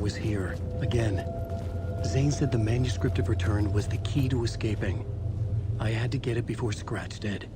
was here, again. Zane said the manuscript of return was the key to escaping. I had to get it before Scratch did.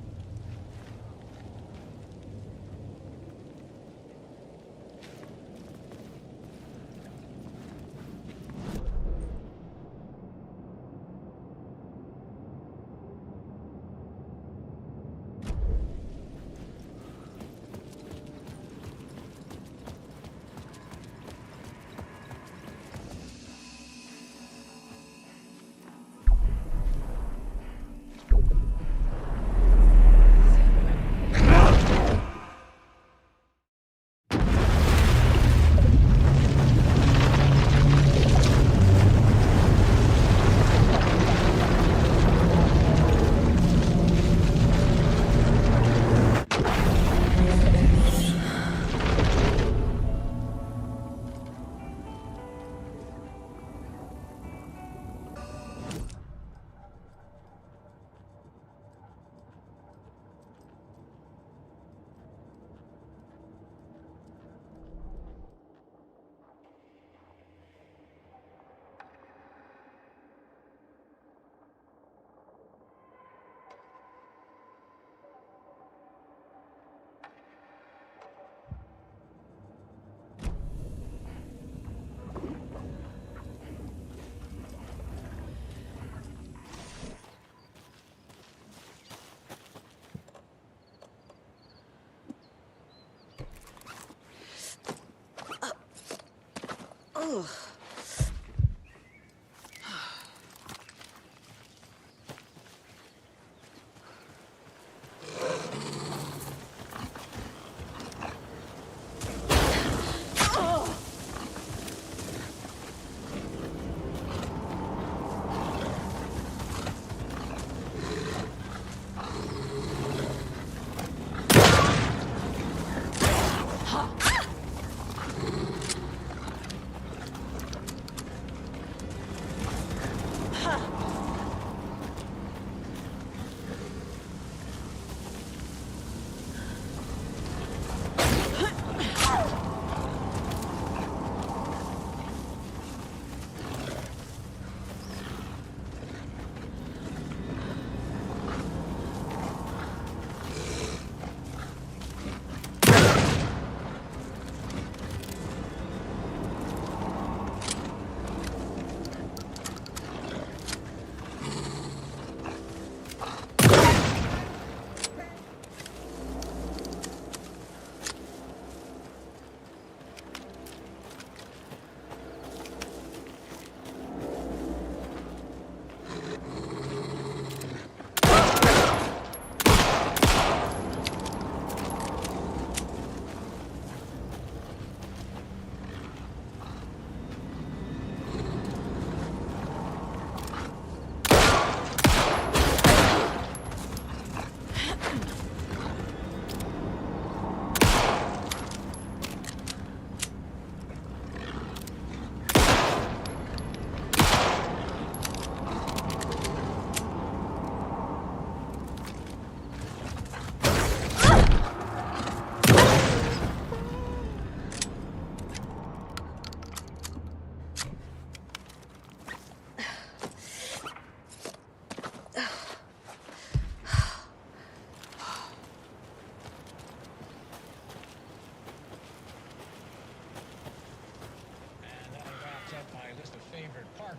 Ugh.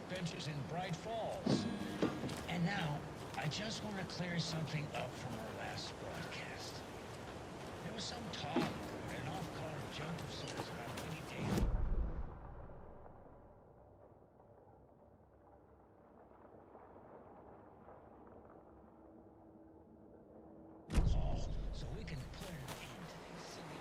Benches in Bright Falls. And now, I just want to clear something up from our last broadcast. There was some talk, an off-color junk of sorts about Winnie Dale. Call, so we can put an end to these silly...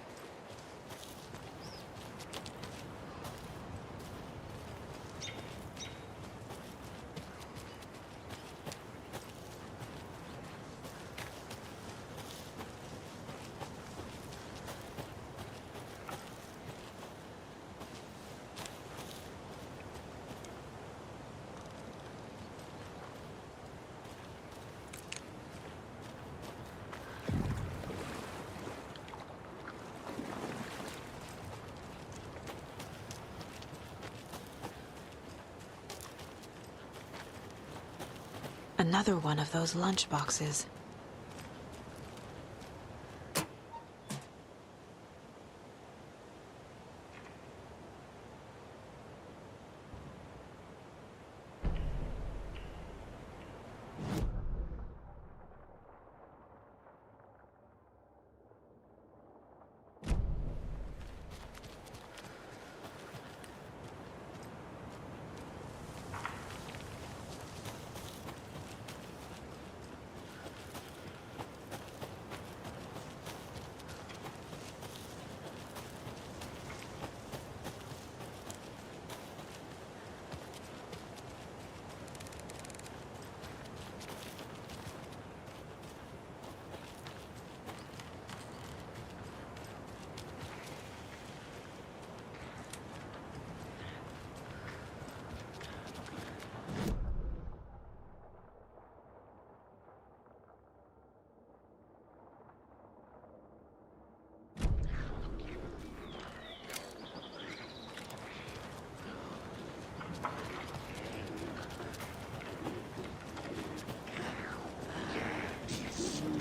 Another one of those lunchboxes.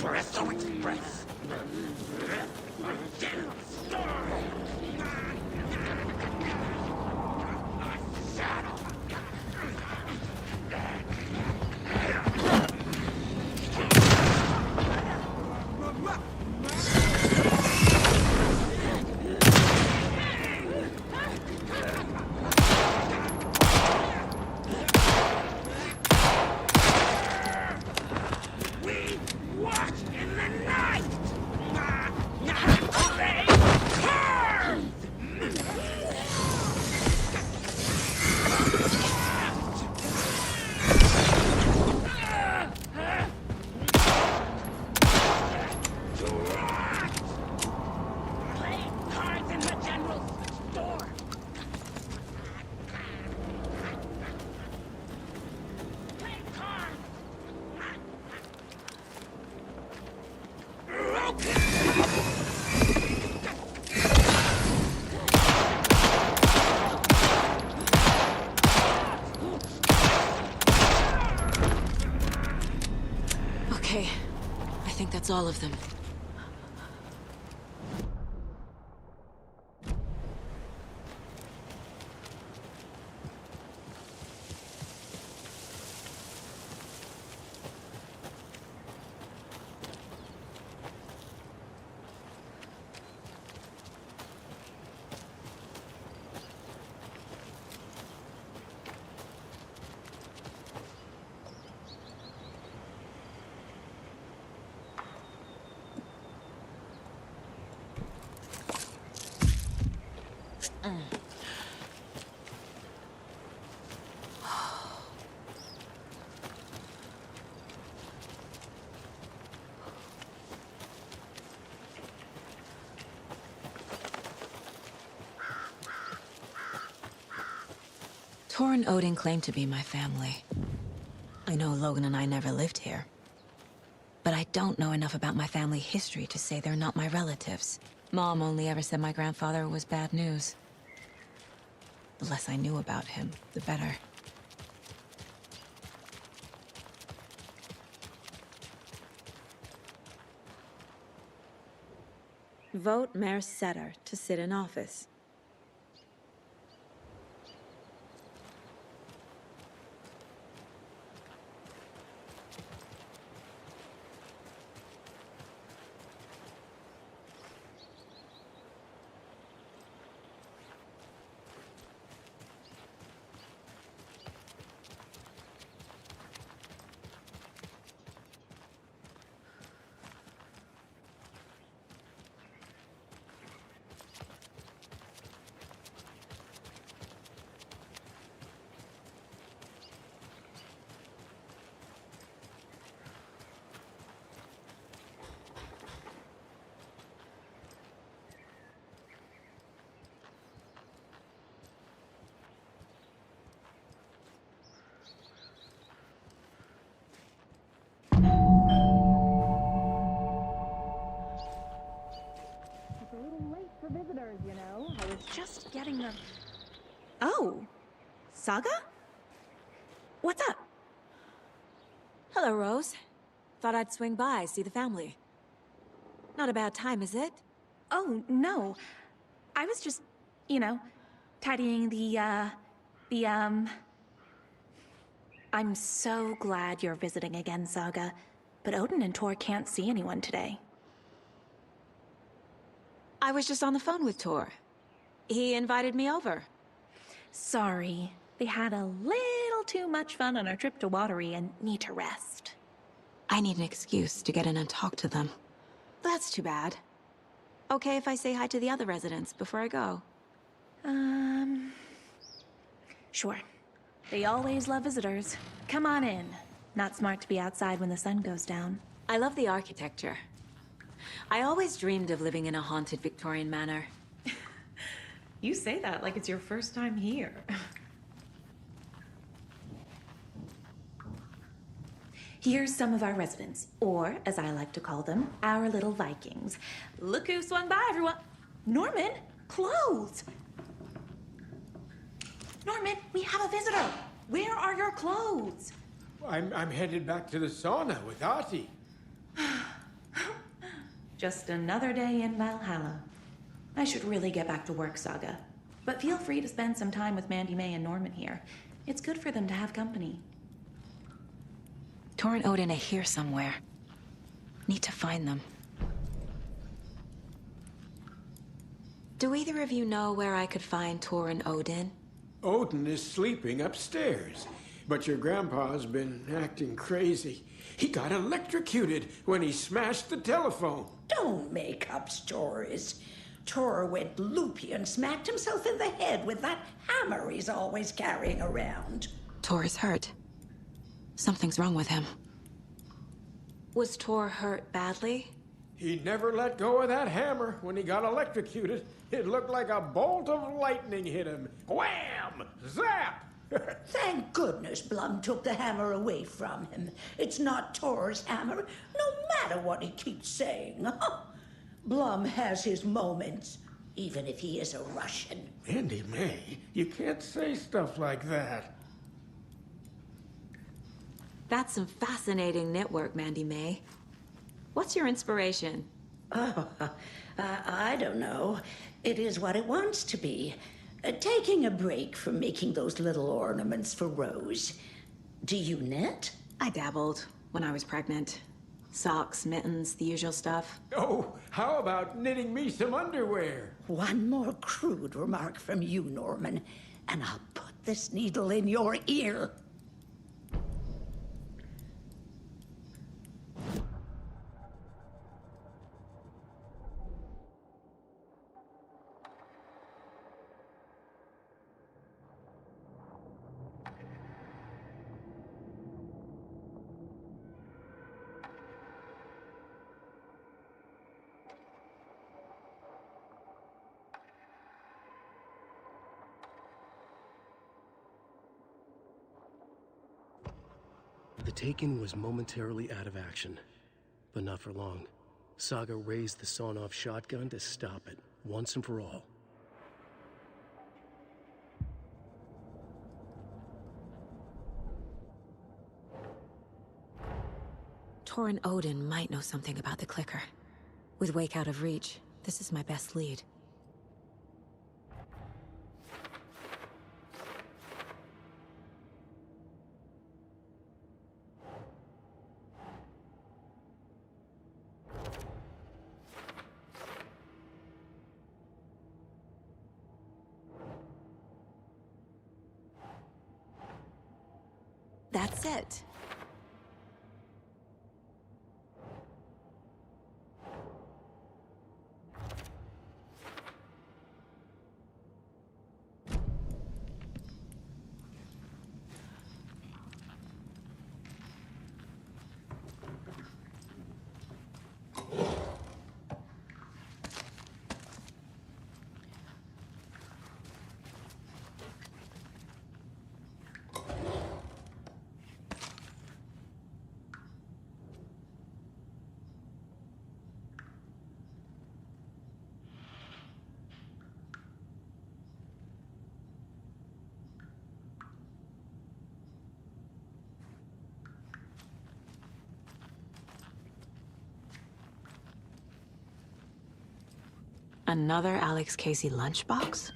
Espresso Express. Okay, I think that's all of them. Torn Odin claimed to be my family. I know Logan and I never lived here. But I don't know enough about my family history to say they're not my relatives. Mom only ever said my grandfather was bad news. The less I knew about him, the better. Vote Mayor Setter to sit in office. Visitors, you know. I was just getting the... Oh, Saga? What's up? Hello, Rose. Thought I'd swing by, see the family. Not a bad time, is it? Oh, no. I was just, you know, tidying the, I'm so glad you're visiting again, Saga. But Odin and Tor can't see anyone today. I was just on the phone with Tor. He invited me over. Sorry. They had a little too much fun on our trip to Watery and need to rest. I need an excuse to get in and talk to them. That's too bad. Okay if I say hi to the other residents before I go? Sure. They always love visitors. Come on in. Not smart to be outside when the sun goes down. I love the architecture. I always dreamed of living in a haunted Victorian manor. You say that like it's your first time here. Here's some of our residents, or as I like to call them, our little Vikings. Look who swung by, everyone. Norman, clothes. Norman, we have a visitor. Where are your clothes? I'm headed back to the sauna with Artie. Just another day in Valhalla. I should really get back to work, Saga. But feel free to spend some time with Mandy May and Norman here. It's good for them to have company. Tor and Odin are here somewhere. Need to find them. Do either of you know where I could find Tor and Odin? Odin is sleeping upstairs, but your grandpa's been acting crazy. He got electrocuted when he smashed the telephone. Don't make up stories. Tor went loopy and smacked himself in the head with that hammer he's always carrying around. Tor is hurt. Something's wrong with him. Was Tor hurt badly? He never let go of that hammer when he got electrocuted. It looked like a bolt of lightning hit him. Wham! Zap! Thank goodness Blum took the hammer away from him. It's not Tor's hammer, no matter what he keeps saying. Blum has his moments, even if he is a Russian. Mandy May, you can't say stuff like that. That's some fascinating knitwork, Mandy May. What's your inspiration? I don't know. It is what it wants to be. Taking a break from making those little ornaments for Rose. Do you knit? I dabbled when I was pregnant. Socks, mittens, the usual stuff. Oh, how about knitting me some underwear? One more crude remark from you, Norman, and I'll put this needle in your ear. The Taken was momentarily out of action, but not for long. Saga raised the sawn-off shotgun to stop it, once and for all. Tor and Odin might know something about the clicker. With Wake out of reach, this is my best lead. That's it. Another Alex Casey lunchbox?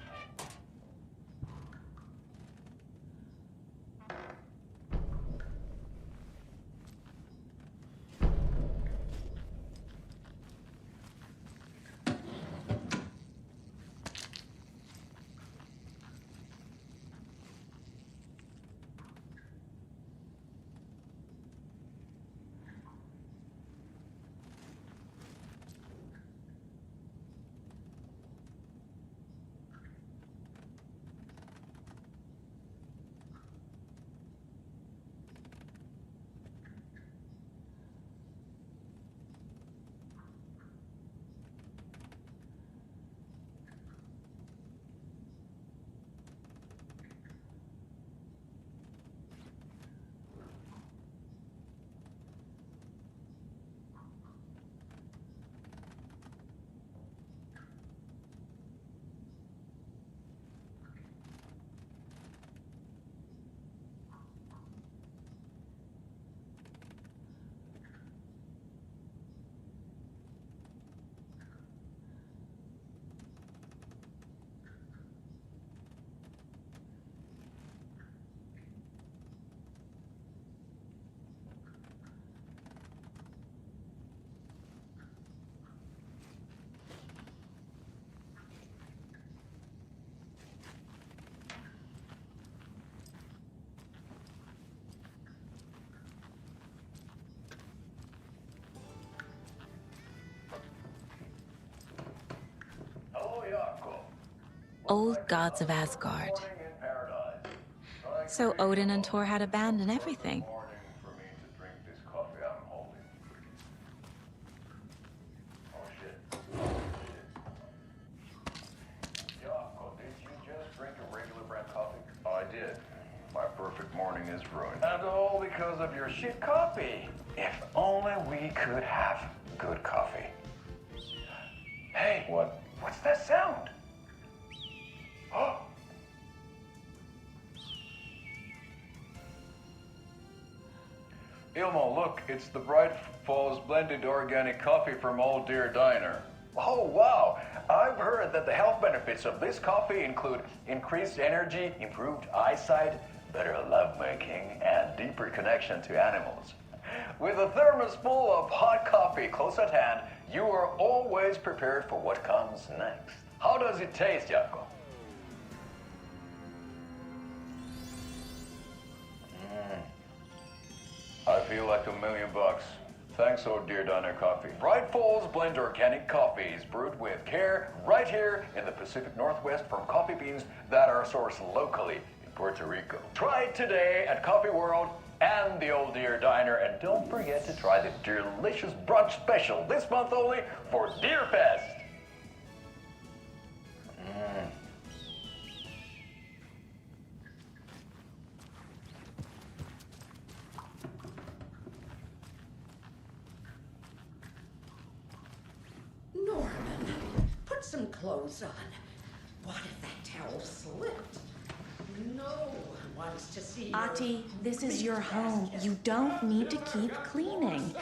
Old gods of Asgard. So Odin and Thor had a band and everything. I did. My perfect morning is ruined. And all because of your shit coffee. If only we could have good coffee. Hey, what's that sound? Oh. Ilmo, look, it's the Bright Falls blended organic coffee from Old Deer Diner. Oh, wow. I've heard that the health benefits of this coffee include increased energy, improved eyesight, better lovemaking, and deeper connection to animals. With a thermos full of hot coffee close at hand, you are always prepared for what comes next. How does it taste, Jaakko? I feel like $1 million. Thanks, Old Deer Diner Coffee. Bright Falls blend organic coffees brewed with care right here in the Pacific Northwest from coffee beans that are sourced locally in Puerto Rico. Try it today at Coffee World and the Old Deer Diner, and don't forget to try the delicious brunch special this month only for Deer Fest. Norman, put some clothes on. What if that towel slipped? No one wants to see your Ati, this is big your home. fast- You don't need to keep cleaning.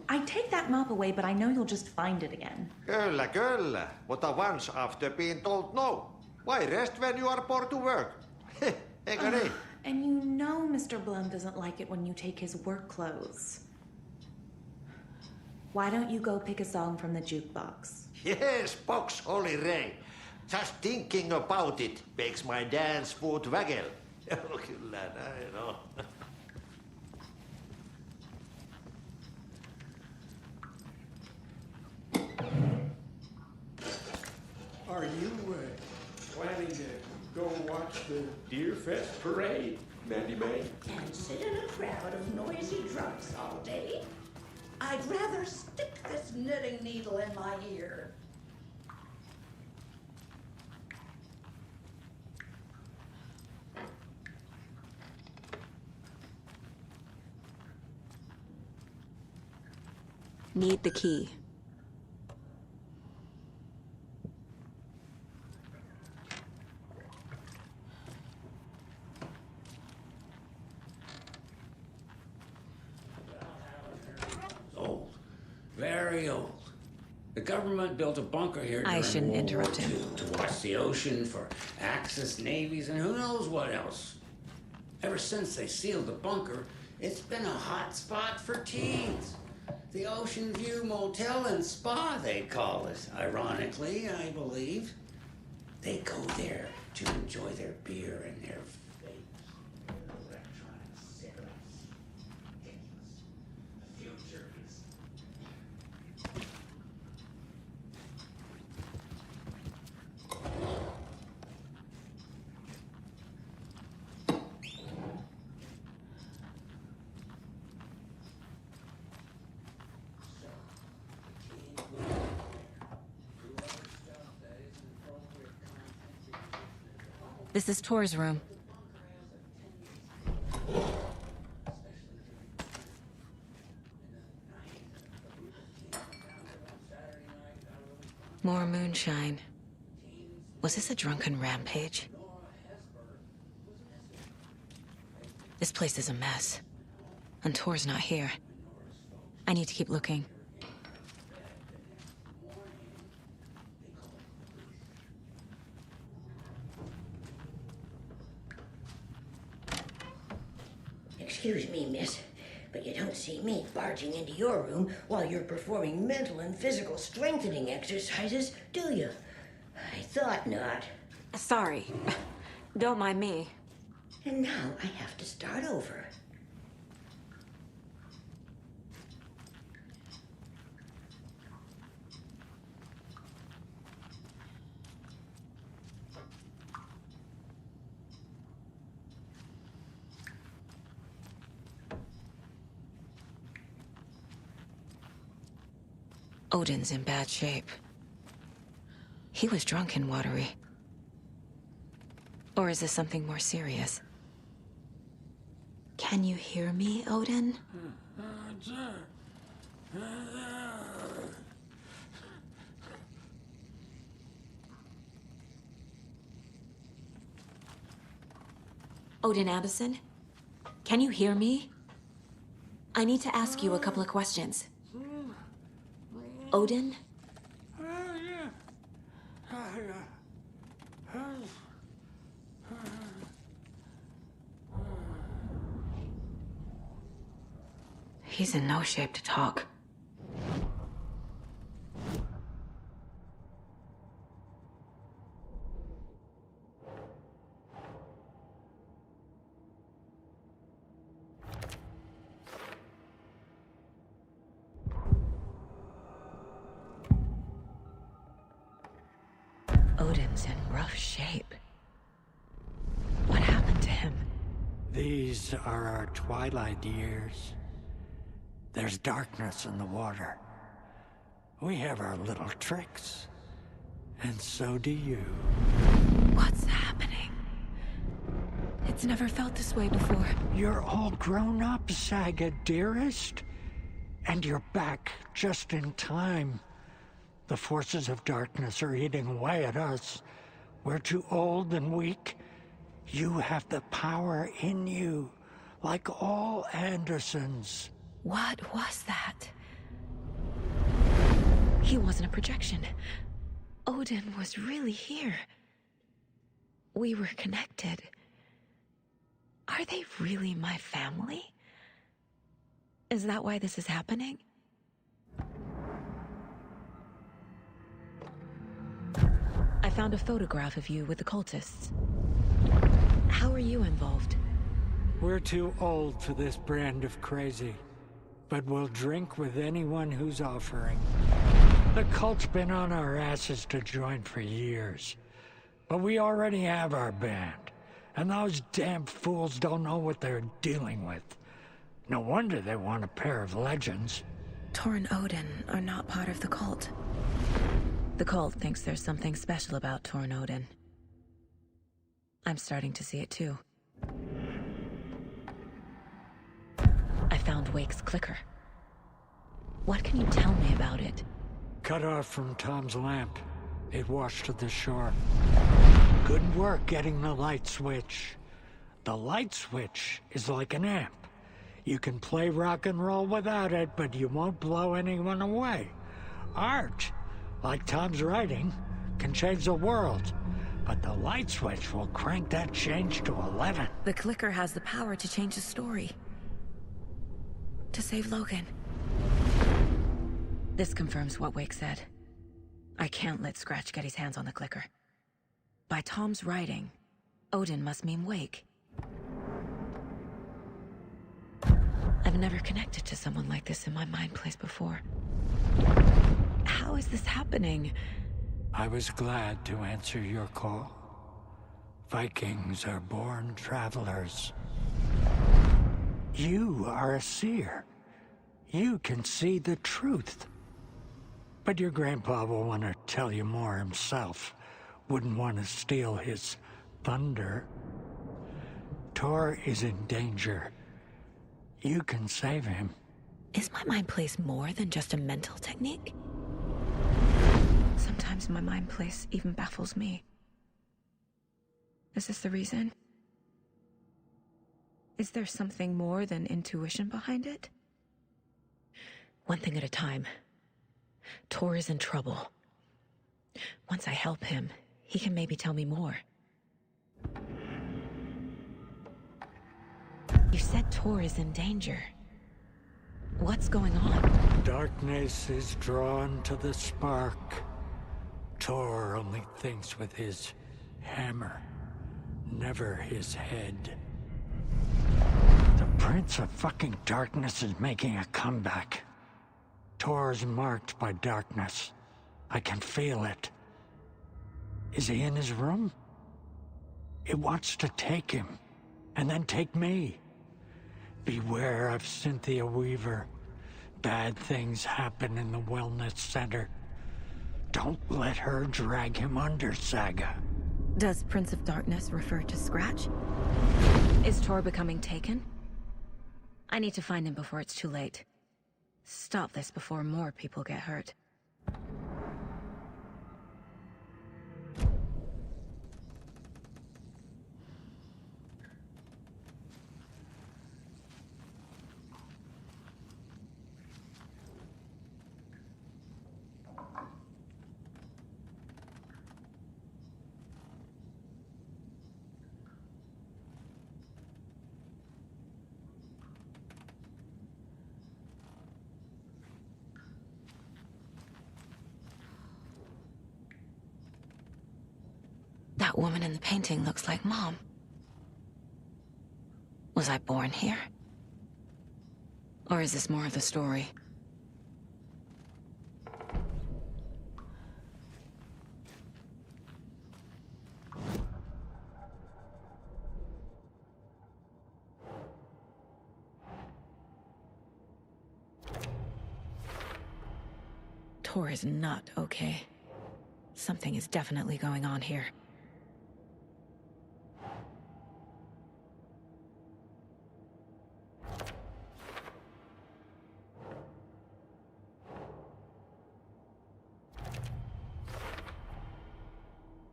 I take that mop away, but I know you'll just find it again. Kyllä, kyllä. Mutta once after being told no. Why rest when you are bored to work? Eikö niin? And you know Mr. Blum doesn't like it when you take his work clothes. Why don't you go pick a song from the jukebox? Yes, box Holy Ray. Just thinking about it makes my dance foot waggle. Kyllä näin on. Are you planning to go watch the Deer Fest parade, Mandy May? And sit in a crowd of noisy drunks all day? I'd rather stick this knitting needle in my ear. Need the key. Old. Very old. The government built a bunker here during I shouldn't World interrupt War him. II to watch the ocean for Axis navies and who knows what else. Ever since they sealed the bunker, it's been a hot spot for teens. The Ocean View Motel and Spa, they call it. Ironically, I believe. They go there to enjoy their beer and their electronic cigarettes. The future is... This is Tor's room. More moonshine. Was this a drunken rampage? This place is a mess. And Tor's not here. I need to keep looking. Excuse me, miss, but you don't see me barging into your room while you're performing mental and physical strengthening exercises, do you? I thought not. Sorry. Don't mind me. And now I have to start over. Odin's in bad shape. He was drunk and watery. Or is this something more serious? Can you hear me, Odin? Odin Addison? Can you hear me? I need to ask you a couple of questions. Odin? He's in no shape to talk. Odin's in rough shape. What happened to him? These are our twilight years. There's darkness in the water. We have our little tricks. And so do you. What's happening? It's never felt this way before. You're all grown up, Saga, dearest. And you're back just in time. The forces of darkness are eating away at us. We're too old and weak. You have the power in you, like all Andersons. What was that? He wasn't a projection. Odin was really here. We were connected. Are they really my family? Is that why this is happening? I found a photograph of you with the cultists. How are you involved? We're too old for this brand of crazy. But we'll drink with anyone who's offering. The cult's been on our asses to join for years. But we already have our band. And those damn fools don't know what they're dealing with. No wonder they want a pair of legends. Tor and Odin are not part of the cult. The cult thinks there's something special about Tor and Odin. I'm starting to see it too. I found Wake's clicker. What can you tell me about it? Cut off from Tom's lamp. It washed to the shore. Good work getting the light switch. The light switch is like an amp. You can play rock and roll without it, but you won't blow anyone away. Art Like Tom's writing, can change the world. But the light switch will crank that change to 11. The clicker has the power to change the story. To save Logan. This confirms what Wake said. I can't let Scratch get his hands on the clicker. By Tom's writing, Odin must mean Wake. I've never connected to someone like this in my mind place before. How is this happening? I was glad to answer your call. Vikings are born travelers. You are a seer. You can see the truth. But your grandpa will want to tell you more himself. Wouldn't want to steal his thunder. Tor is in danger. You can save him. Is my mind place more than just a mental technique? Sometimes my mind place even baffles me. Is this the reason? Is there something more than intuition behind it? One thing at a time. Tor is in trouble. Once I help him, he can maybe tell me more. You said Tor is in danger. What's going on? Darkness is drawn to the spark. Tor only thinks with his hammer, never his head. The Prince of fucking Darkness is making a comeback. Tor's marked by darkness. I can feel it. Is he in his room? It wants to take him, and then take me. Beware of Cynthia Weaver. Bad things happen in the wellness center. Don't let her drag him under, Saga. Does Prince of Darkness refer to Scratch? Is Tor becoming taken? I need to find him before it's too late. Stop this before more people get hurt. That woman in the painting looks like Mom. Was I born here? Or is this more of the story? Tor is not okay. Something is definitely going on here.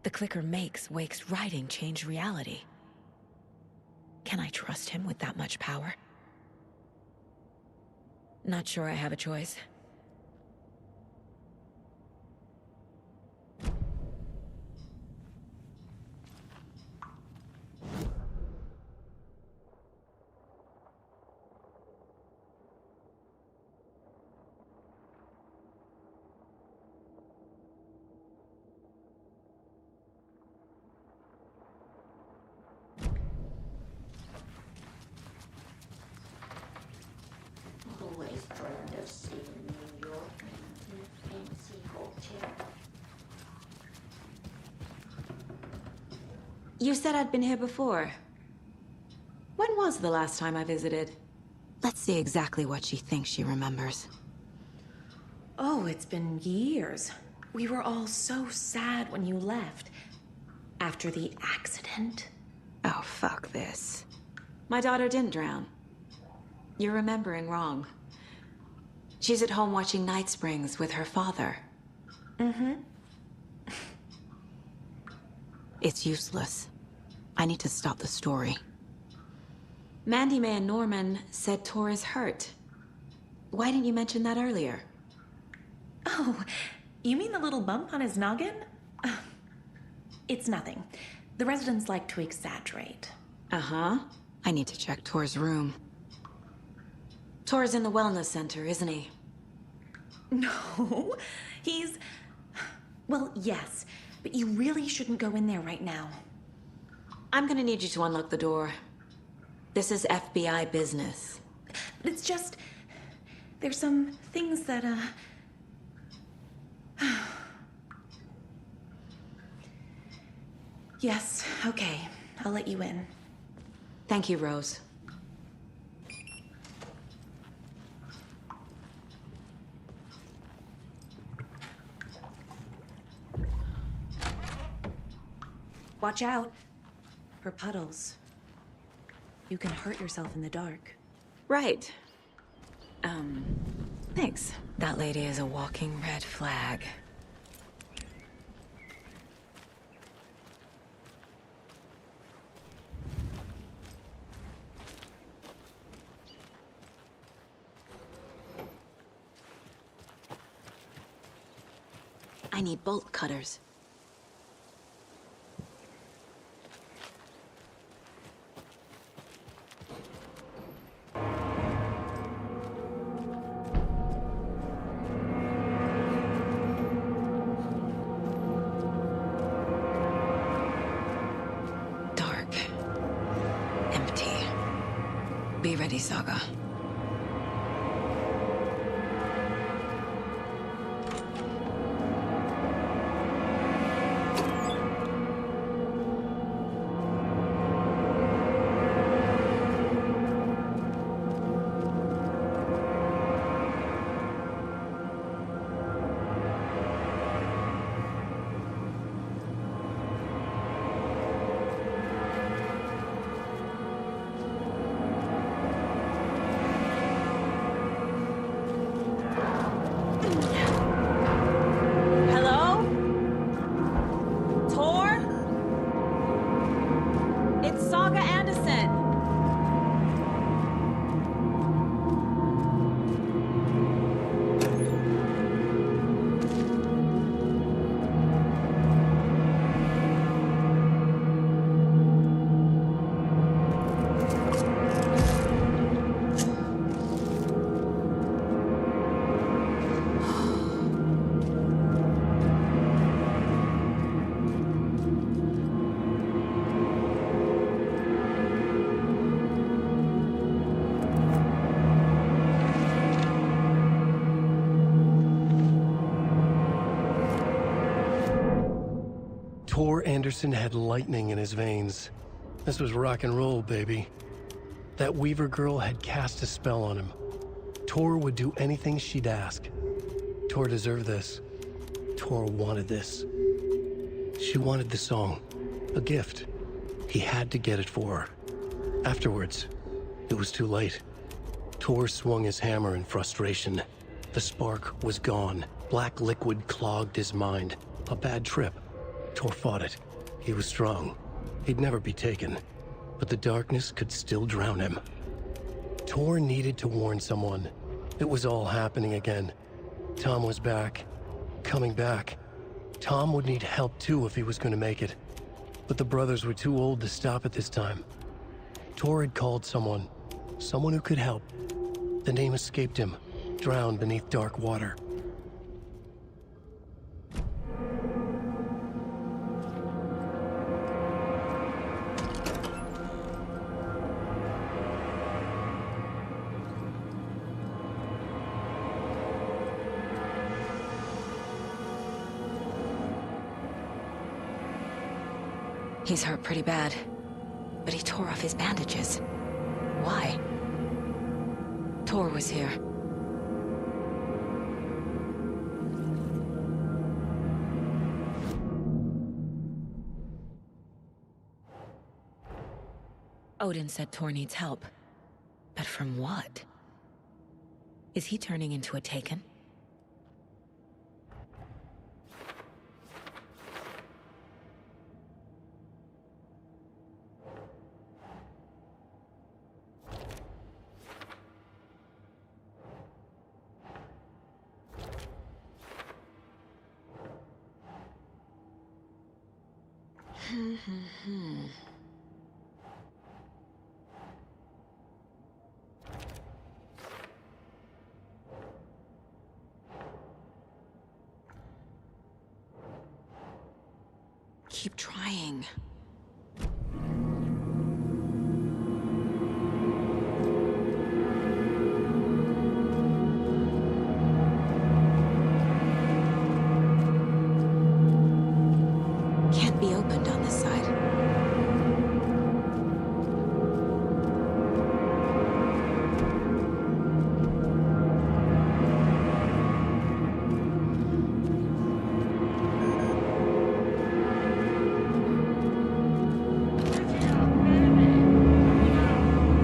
The clicker makes Wake's writing change reality. Can I trust him with that much power? Not sure I have a choice. Always dreamed of seeing New York in a fancy hotel. You said I'd been here before. When was the last time I visited? Let's see exactly what she thinks she remembers. Oh, it's been years. We were all so sad when you left. After the accident. Oh, fuck this. My daughter didn't drown. You're remembering wrong. She's at home watching Night Springs with her father. Mm-hmm. It's useless. I need to stop the story. Mandy May and Norman said Tor is hurt. Why didn't you mention that earlier? Oh, You mean the little bump on his noggin? It's nothing. The residents like to exaggerate. Uh-huh. I need to check Tor's room. Tor's in the wellness center, isn't he? No, he's... Well, yes, but you really shouldn't go in there right now. I'm gonna need you to unlock the door. This is FBI business. It's just... There's some things that, Yes, okay. I'll let you in. Thank you, Rose. Watch out for puddles. You can hurt yourself in the dark. Right. Thanks. That lady is a walking red flag. I need bolt cutters. Dark. Empty. Be ready, Saga. Tor Anderson had lightning in his veins. This was rock and roll, baby. That Weaver girl had cast a spell on him. Tor would do anything she'd ask. Tor deserved this. Tor wanted this. She wanted the song, a gift. He had to get it for her. Afterwards, it was too late. Tor swung his hammer in frustration. The spark was gone. Black liquid clogged his mind. A bad trip. Tor fought it. He was strong. He'd never be taken. But the darkness could still drown him. Tor needed to warn someone. It was all happening again. Tom was back. Coming back. Tom would need help too if he was going to make it. But the brothers were too old to stop it this time. Tor had called someone. Someone who could help. The name escaped him. Drowned beneath dark water. He's hurt pretty bad, but he tore off his bandages. Why? Tor was here. Odin said Tor needs help. But from what? Is he turning into a Taken? Keep trying. Can't be opened on this side.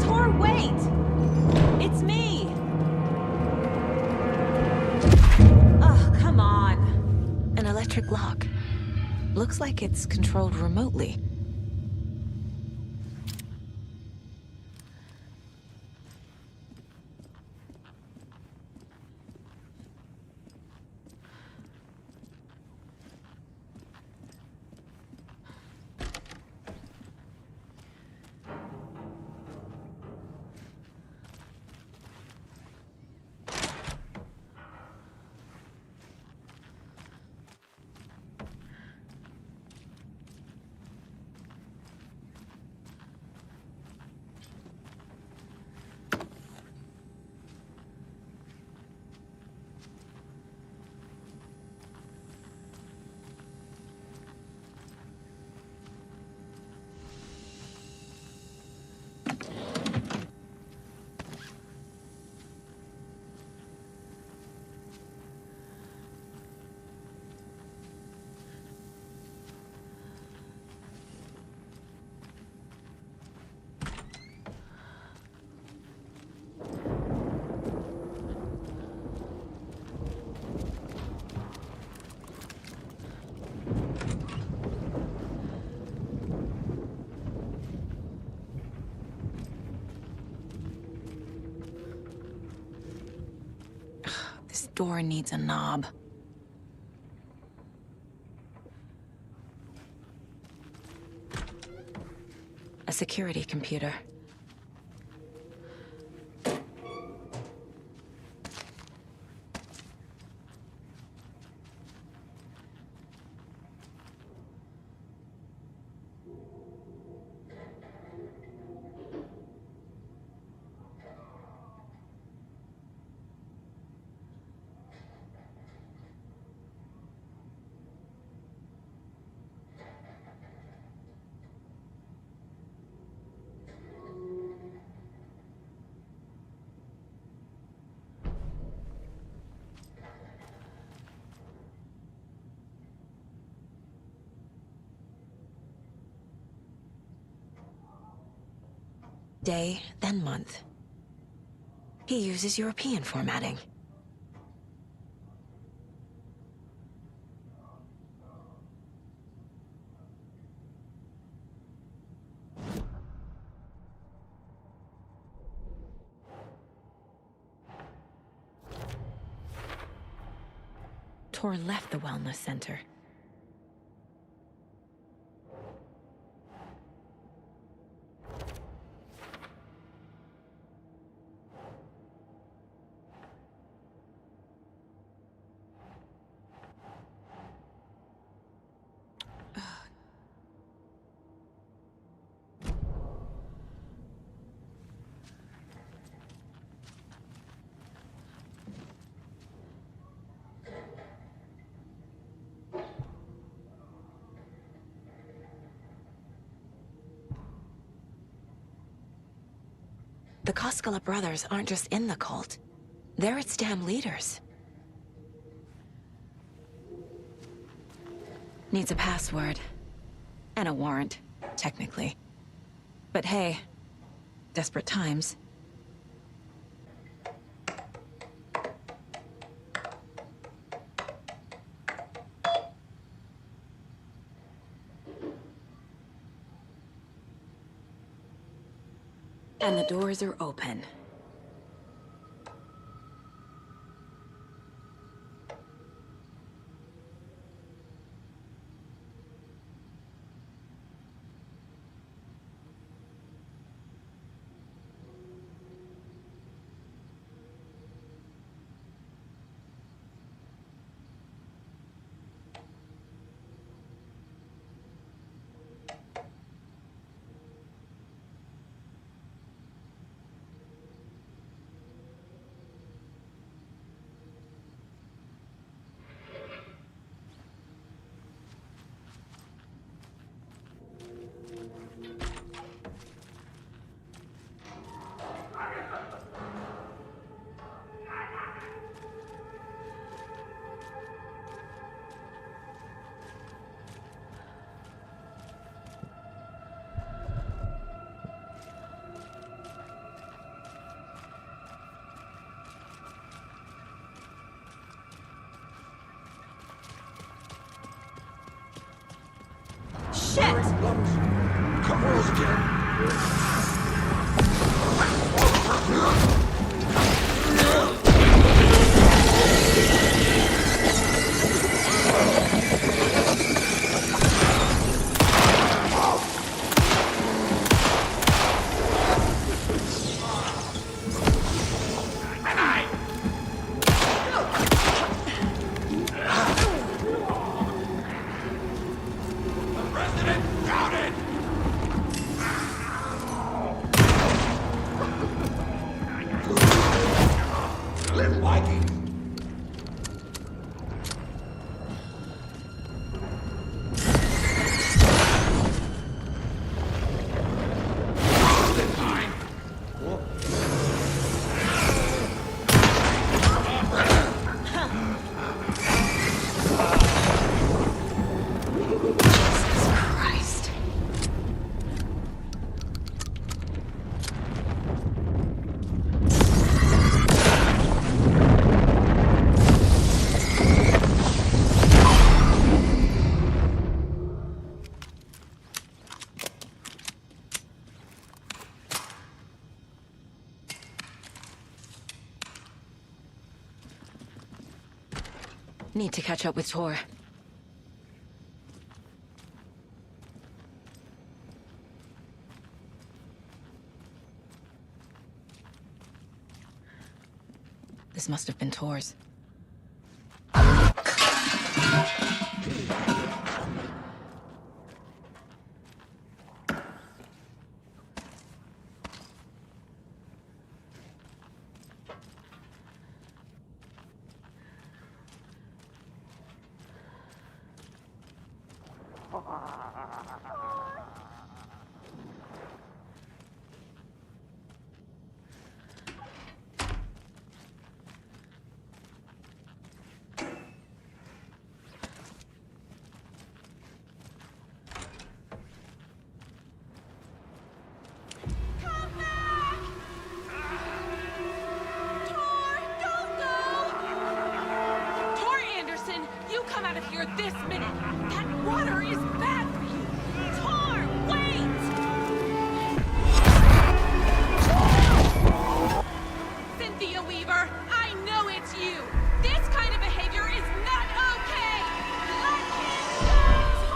Tor, wait! It's me! Oh, come on. An electric lock. Looks like it's controlled remotely. This door needs a knob. A security computer. Day, then month. He uses European formatting. Tor left the wellness center. The Koskela brothers aren't just in the cult. They're its damn leaders. Needs a password. And a warrant, technically. But hey, desperate times. And the doors are open. Christ. Need to catch up with Tor. This must have been Tor's. This minute! That water is bad for you! Tor, wait! Cynthia Weaver, I know it's you! This kind of behavior is not okay! Let him go,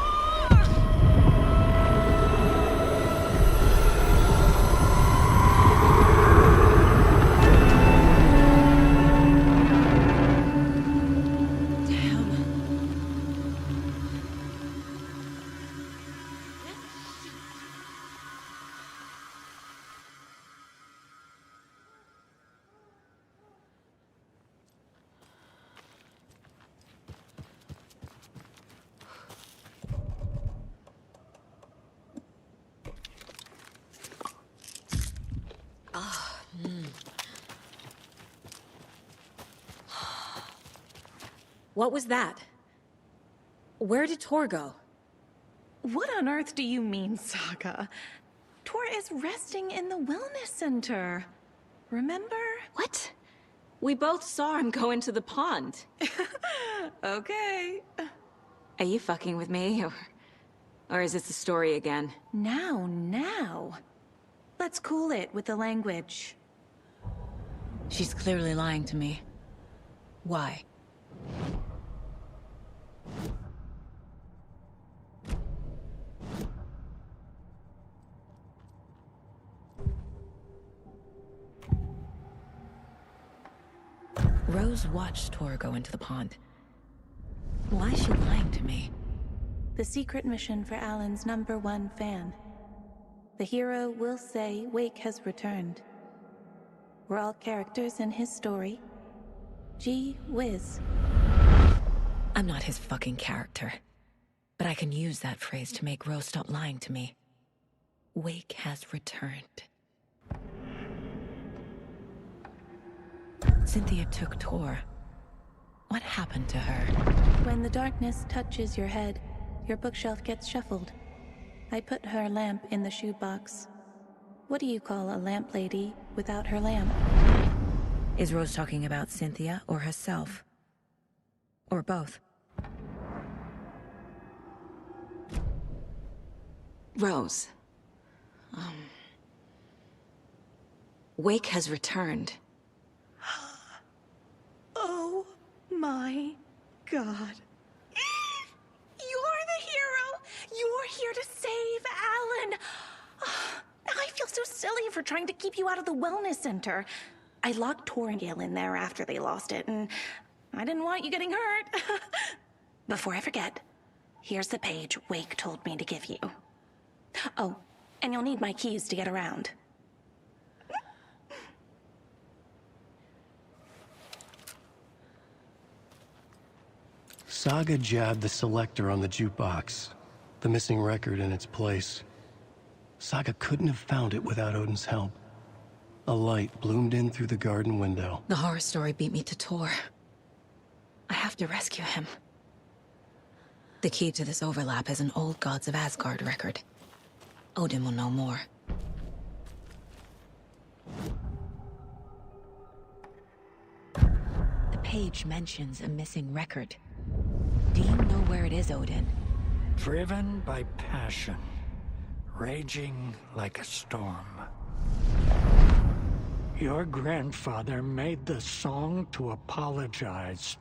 What was that? Where did Tor go? What on earth do you mean, Saga? Tor is resting in the wellness center. Remember? What? We both saw him go into the pond. Okay. Are you fucking with me, or is this the story again? Now. Let's cool it with the language. She's clearly lying to me. Why? Rose watched Tor go into the pond. Why is she lying to me? The secret mission for Alan's #1 fan. The hero will say Wake has returned. We're all characters in his story. Gee whiz. I'm not his fucking character. But I can use that phrase to make Rose stop lying to me. Wake has returned. Cynthia took Tor. What happened to her? When the darkness touches your head, your bookshelf gets shuffled. I put her lamp in the shoebox. What do you call a lamp lady without her lamp? Is Rose talking about Cynthia or herself? Or both? Rose. Wake has returned. Oh my God. You're the hero! You're here to save Alan! I feel so silly for trying to keep you out of the wellness center. I locked Tor and Gale in there after they lost it, and I didn't want you getting hurt. Before I forget, here's the page Wake told me to give you. Oh, and you'll need my keys to get around. Saga jabbed the selector on the jukebox, the missing record in its place. Saga couldn't have found it without Odin's help. A light bloomed in through the garden window. The horror story beat me to Tor. I have to rescue him. The key to this overlap is an old Gods of Asgard record. Odin will know more. The page mentions a missing record. Do you know where it is, Odin? Driven by passion, raging like a storm. Your grandfather made the song to apologize.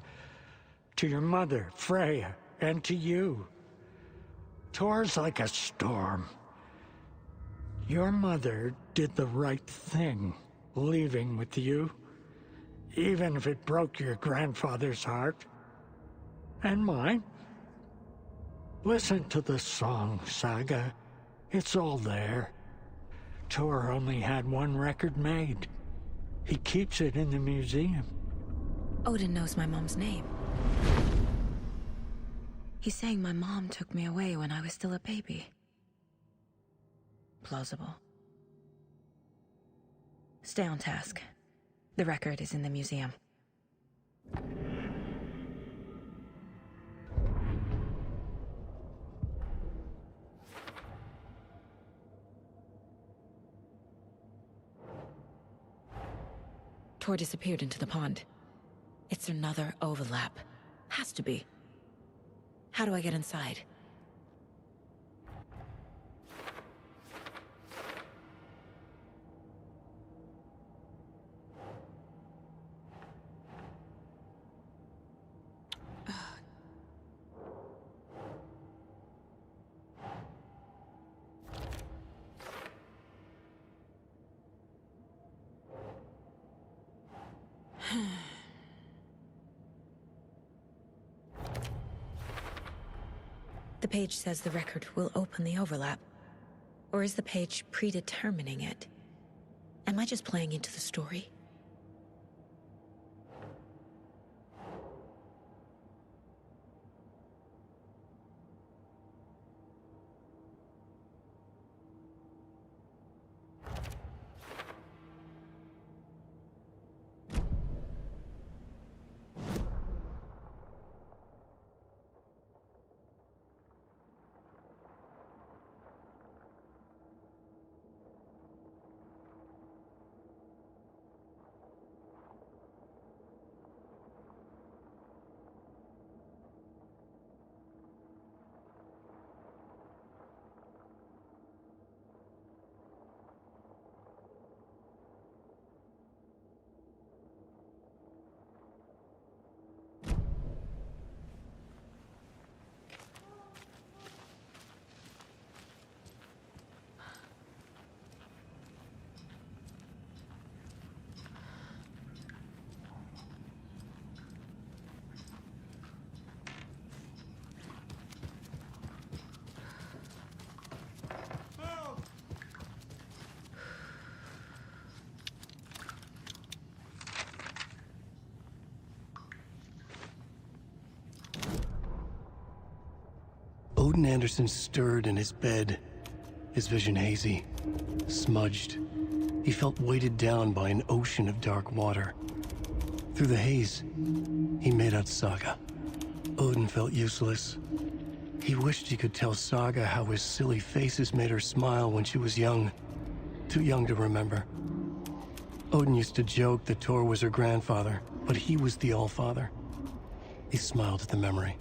To your mother, Freya, and to you. Tor's like a storm. Your mother did the right thing, leaving with you. Even if it broke your grandfather's heart. And mine. Listen to the song, Saga. It's all there. Tor only had one record made. He keeps it in the museum. Odin knows my mom's name. He's saying my mom took me away when I was still a baby. Plausible. Stay on task. The record is in the museum. Tor disappeared into the pond. It's another overlap. Has to be. How do I get inside? The page says the record will open the overlap. Or is the page predetermining it? Am I just playing into the story? Odin Anderson stirred in his bed, his vision hazy, smudged. He felt weighted down by an ocean of dark water. Through the haze, he made out Saga. Odin felt useless. He wished he could tell Saga how his silly faces made her smile when she was young. Too young to remember. Odin used to joke that Tor was her grandfather, but he was the Allfather. He smiled at the memory.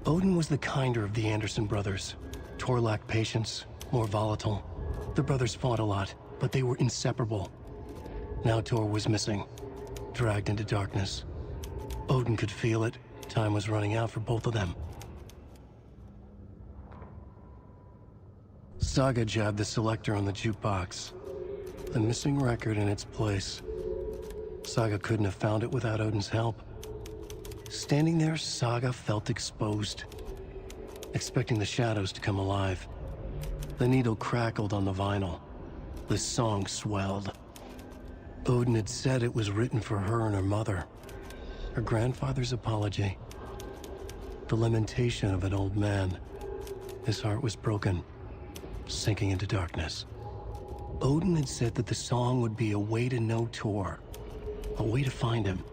Odin was the kinder of the Anderson brothers. Tor lacked patience, more volatile. The brothers fought a lot, but they were inseparable. Now Tor was missing, dragged into darkness. Odin could feel it. Time was running out for both of them. Saga jabbed the selector on the jukebox. The missing record in its place. Saga couldn't have found it without Odin's help. Standing there, Saga felt exposed, expecting the shadows to come alive. The needle crackled on the vinyl. The song swelled. Odin had said it was written for her and her mother. Her grandfather's apology. The lamentation of an old man. His heart was broken, sinking into darkness. Odin had said that the song would be a way to know Tor, a way to find him.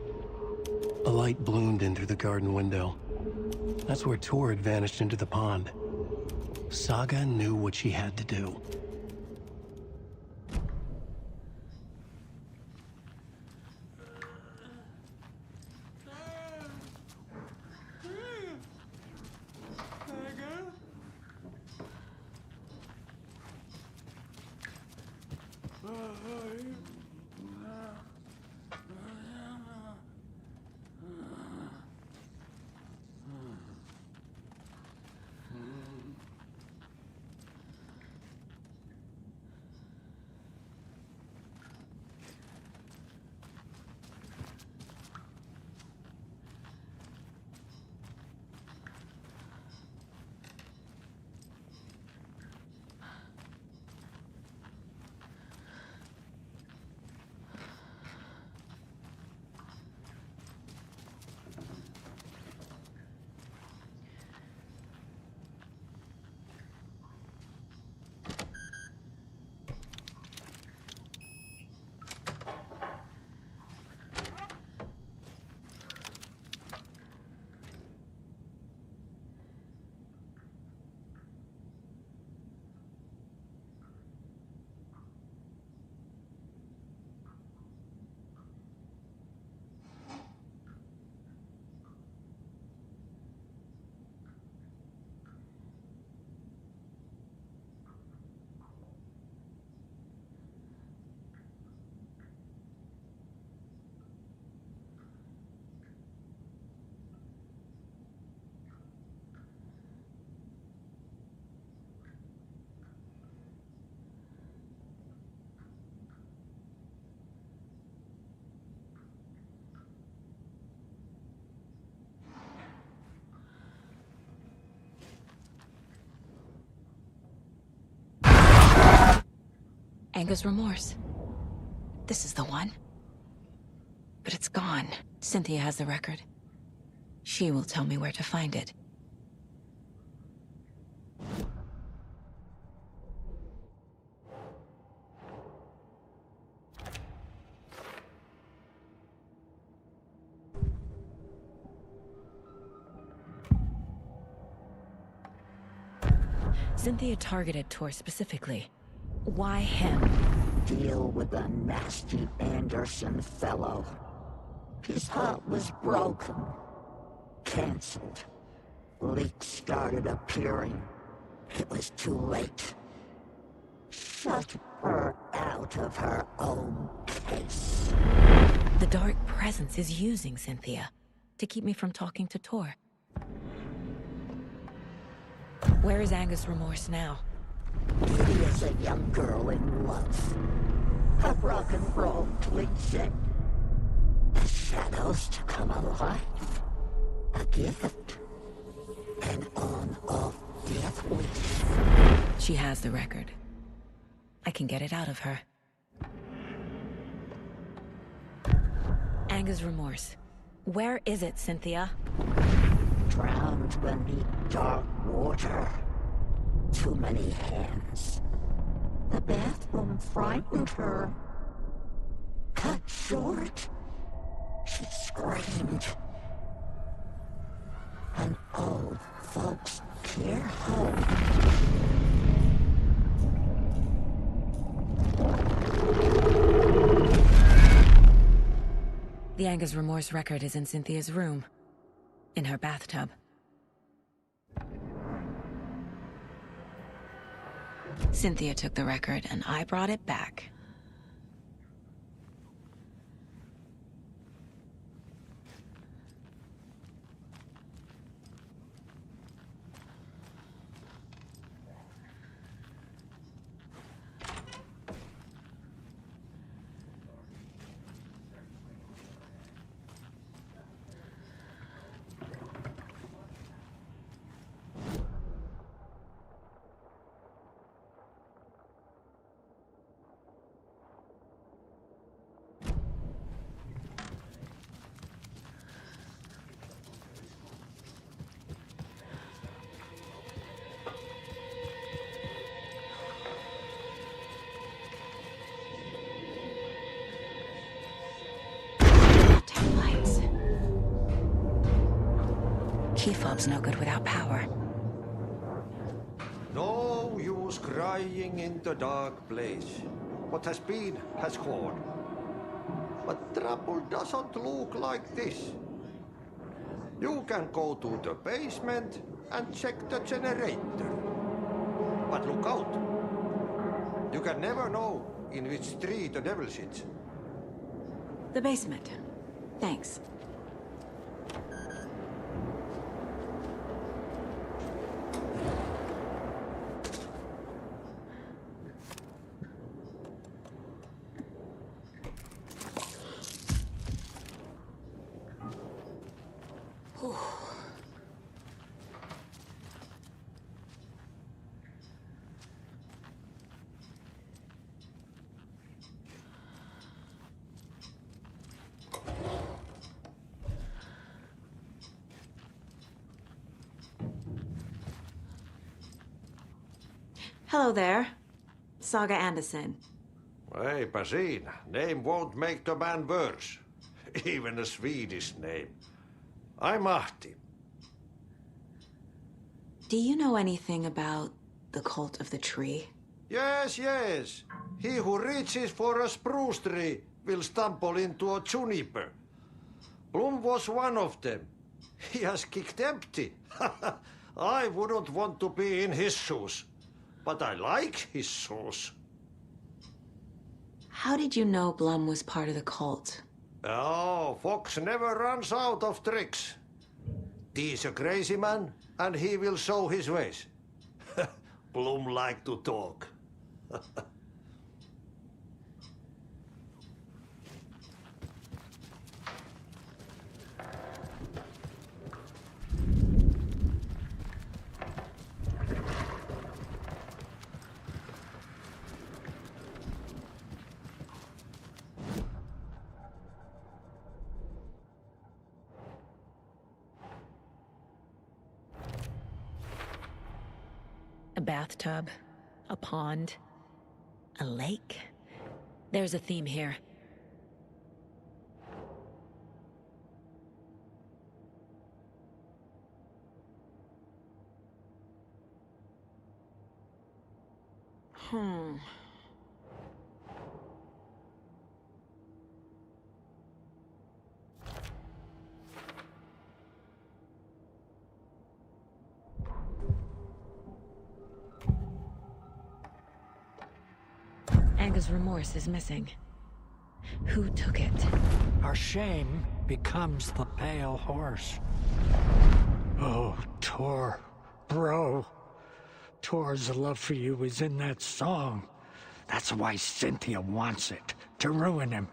A light bloomed in through the garden window. That's where Tor had vanished into the pond. Saga knew what she had to do. Anger's remorse. This is the one. But it's gone. Cynthia has the record. She will tell me where to find it. Cynthia targeted Tor specifically. Why him? Deal with the nasty Anderson fellow. His heart was broken. Cancelled. Leaks started appearing. It was too late. Shut her out of her own case. The dark presence is using Cynthia to keep me from talking to Tor. Where is Anger's remorse now? He is a young girl in love. A rock and roll cliche. The shadows to come alive. A gift. An on-off death wish. She has the record. I can get it out of her. Anger's remorse. Where is it, Cynthia? Drowned beneath dark water. Too many hands. The bathroom frightened her. Cut short. She screamed. An old folks' care home. The Anger's remorse record is in Cynthia's room. In her bathtub. Cynthia took the record, and I brought it back. Taillights. Key fob's no good without power. No use crying in the dark place. What has been has gone. But trouble doesn't look like this. You can go to the basement and check the generator. But look out. You can never know in which tree the devil sits. The basement. Thanks. Hello there. Saga Anderson. Eipä siinä. Name won't make the man worse. Even a Swedish name. I'm Ahti. Do you know anything about the cult of the tree? Yes, yes. He who reaches for a spruce tree will stumble into a juniper. Blum was one of them. He has kicked empty. I wouldn't want to be in his shoes. But I like his shoes. How did you know Blum was part of the cult? Oh, Fox never runs out of tricks. He's a crazy man, and he will show his ways. Blum like to talk. A bathtub, a pond, a lake. There's a theme here. Anga's remorse is missing. Who took it? Our shame becomes the pale horse. Oh, Tor. Bro. Tor's love for you is in that song. That's why Cynthia wants it, to ruin him.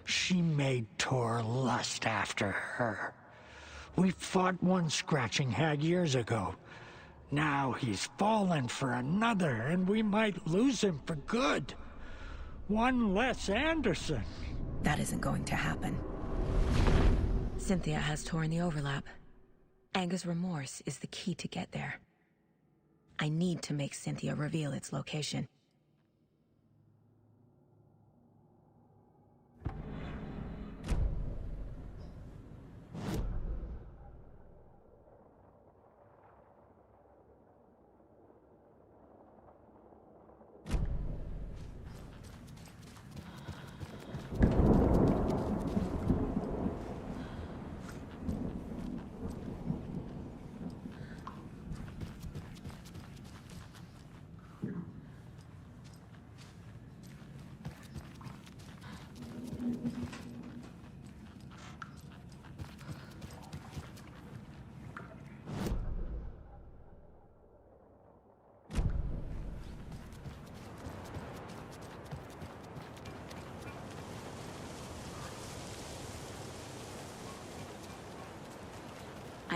She made Tor lust after her. We fought one scratching hag years ago. Now he's fallen for another, and we might lose him for good. One less Anderson. That isn't going to happen. Cynthia has Tor in the overlap. Anga's remorse is the key to get there. I need to make Cynthia reveal its location.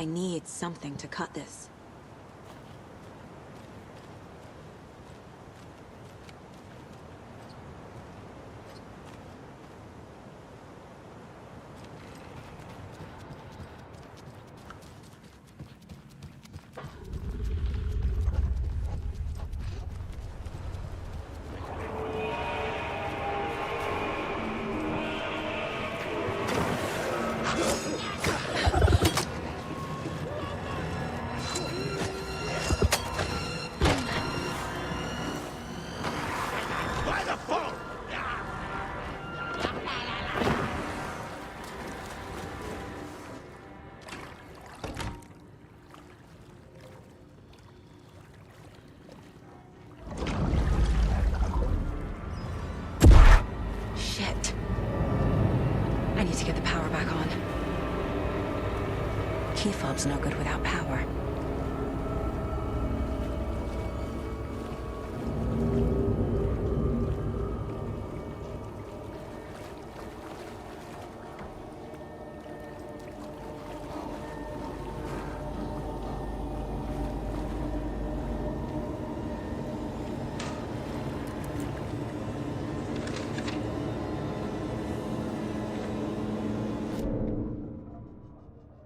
I need something to cut this. Shit. I need to get the power back on. Key fob's no good without power.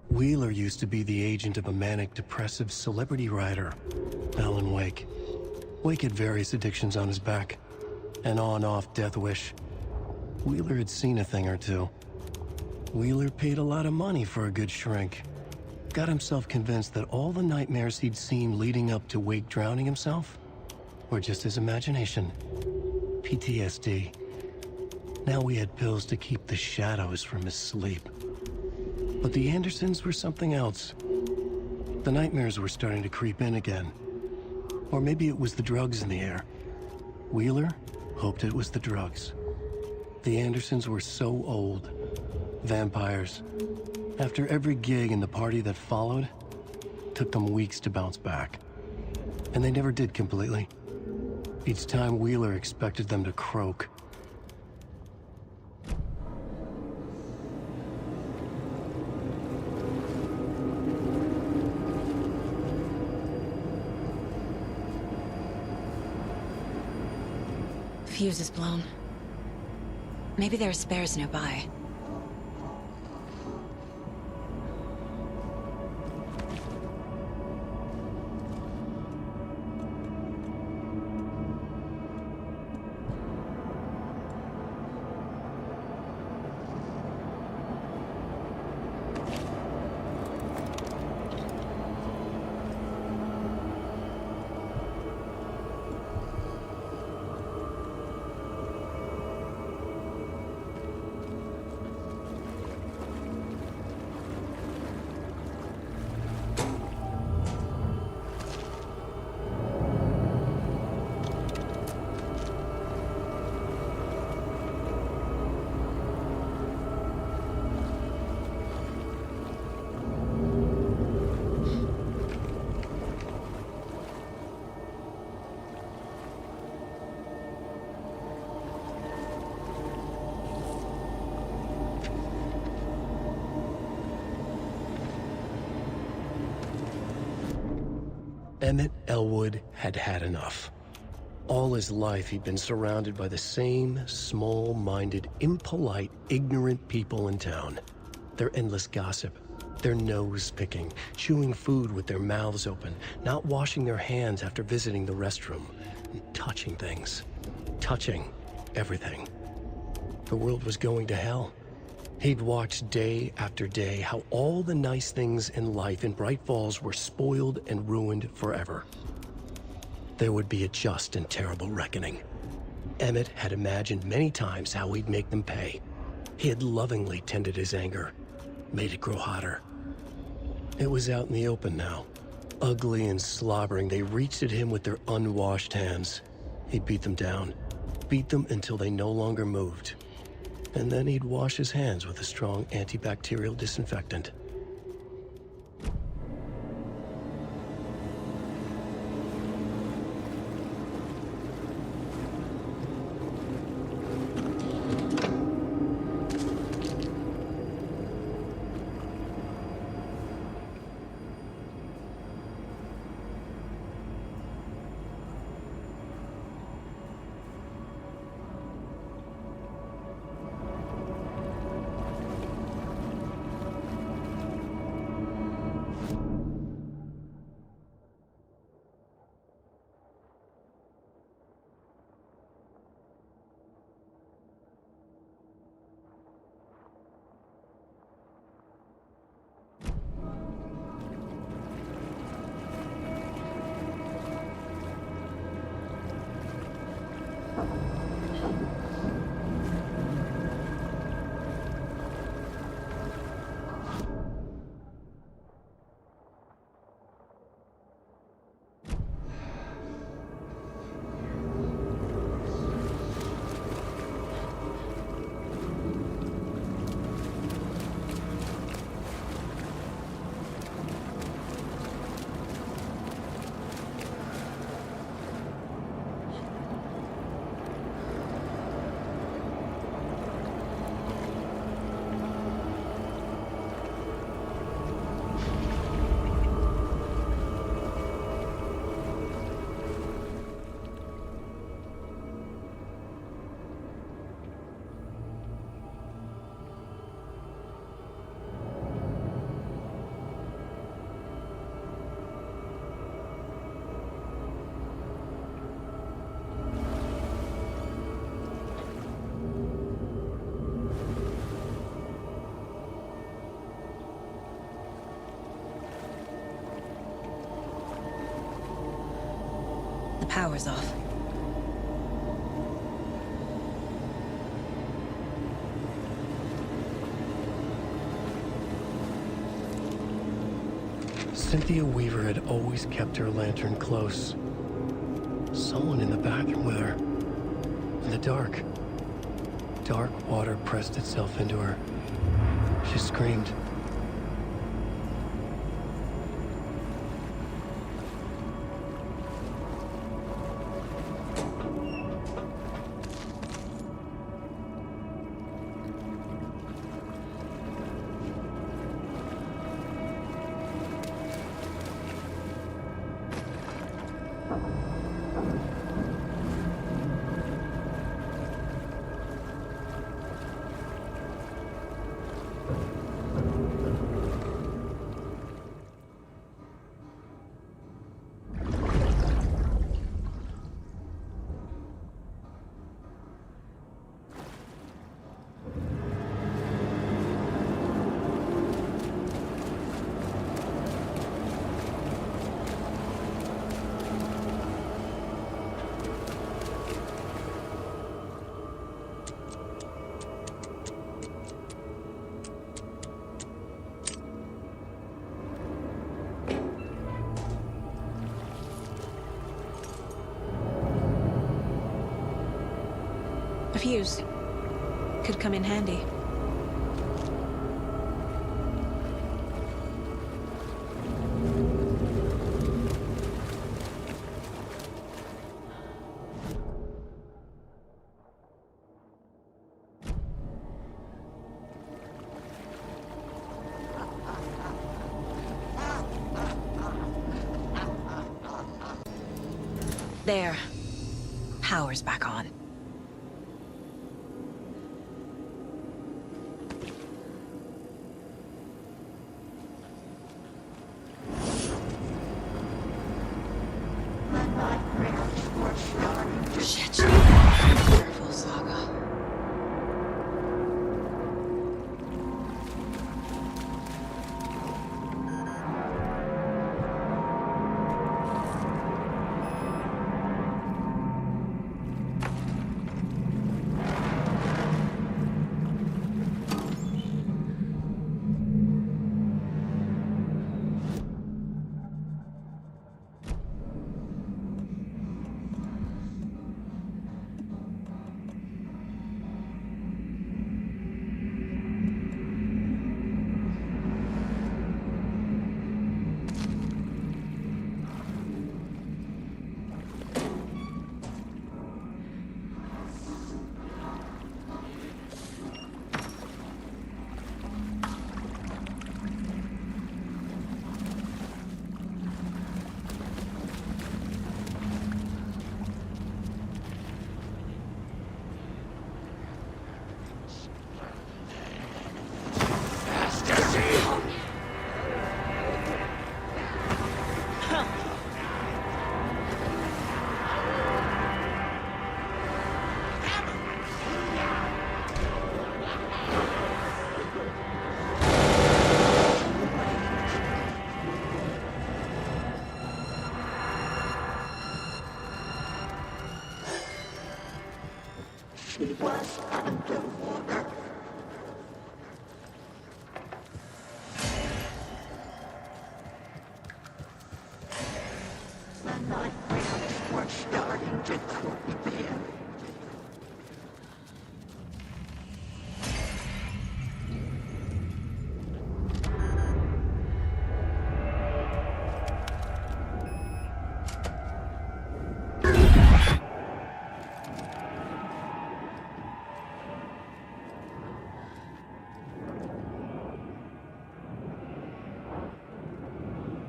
Wheeler used to be the agent of a manic-depressive celebrity writer, Alan Wake. Wake had various addictions on his back. An on-off death wish. Wheeler had seen a thing or two. Wheeler paid a lot of money for a good shrink. Got himself convinced that all the nightmares he'd seen leading up to Wake drowning himself were just his imagination. PTSD. Now we had pills to keep the shadows from his sleep. But the Andersons were something else. The nightmares were starting to creep in again. Or maybe it was the drugs in the air. Wheeler hoped it was the drugs. The Andersons were so old. Vampires. After every gig and the party that followed, took them weeks to bounce back. And they never did completely. Each time Wheeler expected them to croak. Fuse is blown. Maybe there are spares nearby. Emmett Elwood had had enough. All his life, he'd been surrounded by the same small-minded, impolite, ignorant people in town. Their endless gossip, their nose-picking, chewing food with their mouths open, not washing their hands after visiting the restroom, and touching things. Touching everything. The world was going to hell. He'd watched day after day how all the nice things in life in Bright Falls were spoiled and ruined forever. There would be a just and terrible reckoning. Emmett had imagined many times how he'd make them pay. He had lovingly tended his anger, made it grow hotter. It was out in the open now. Ugly and slobbering, they reached at him with their unwashed hands. He'd beat them down, beat them until they no longer moved. And then he'd wash his hands with a strong antibacterial disinfectant. Power's off. Cynthia Weaver had always kept her lantern close. Someone in the bathroom with her. In the dark. Dark water pressed itself into her. She screamed. A fuse. Could come in handy. There. Power's back on. Shit. Careful, Saga.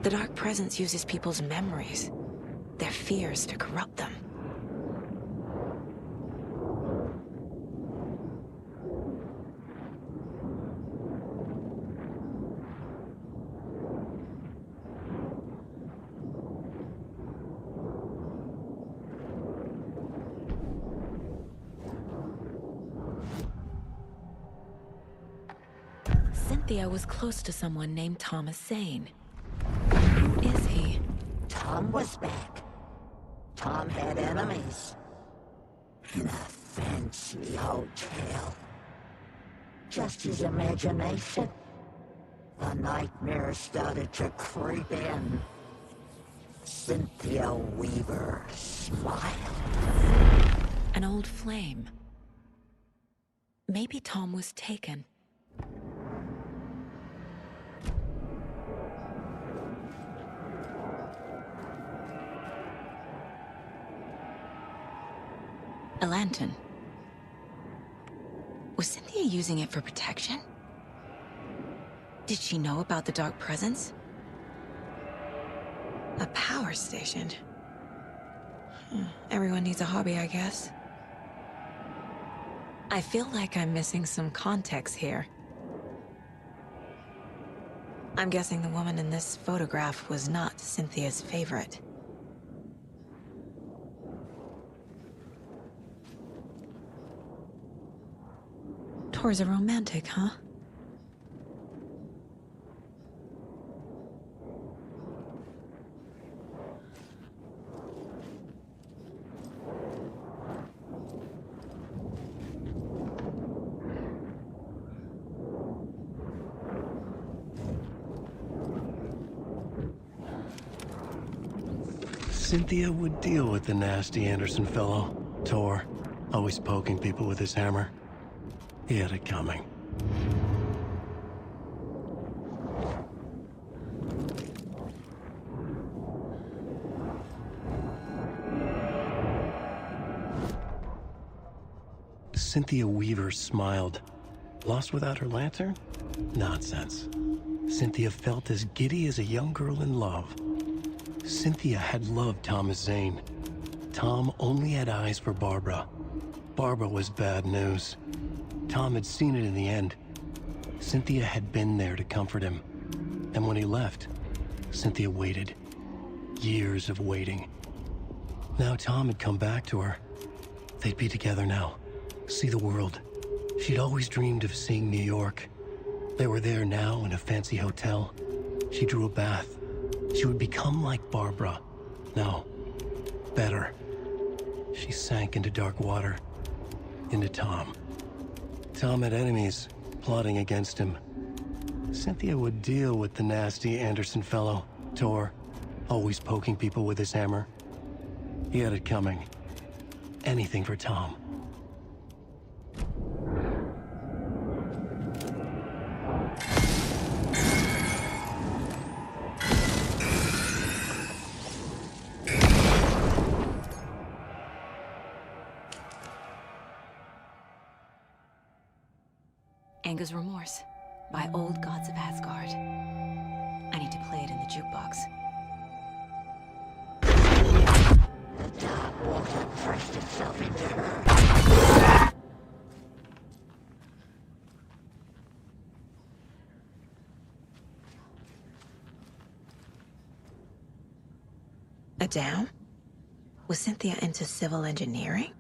The Dark Presence uses people's memories, their fears to corrupt them. Cynthia was close to someone named Thomas Zane. Who is he? Tom was back. Tom had enemies. In a fancy hotel. Just his imagination. The nightmare started to creep in. Cynthia Weaver smiled. An old flame. Maybe Tom was taken. A lantern. Was Cynthia using it for protection? Did she know about the dark presence? A power station. Everyone needs a hobby, I guess. I feel like I'm missing some context here. I'm guessing the woman in this photograph was not Cynthia's favorite. Tor's a romantic, huh? Cynthia would deal with the nasty Anderson fellow, Tor, always poking people with his hammer. He had it coming. Cynthia Weaver smiled. Lost without her lantern? Nonsense. Cynthia felt as giddy as a young girl in love. Cynthia had loved Thomas Zane. Tom only had eyes for Barbara. Barbara was bad news. Tom had seen it in the end. Cynthia had been there to comfort him. And when he left, Cynthia waited. Years of waiting. Now Tom had come back to her. They'd be together now. See the world. She'd always dreamed of seeing New York. They were there now in a fancy hotel. She drew a bath. She would become like Barbara. No, better. She sank into dark water. Into Tom. Tom had enemies plotting against him. Cynthia would deal with the nasty Anderson fellow, Tor, always poking people with his hammer. He had it coming. Anything for Tom. Anger's Remorse by Old Gods of Asgard. I need to play it in the jukebox. The dark water pressed itself into her. A dam? Was Cynthia into civil engineering?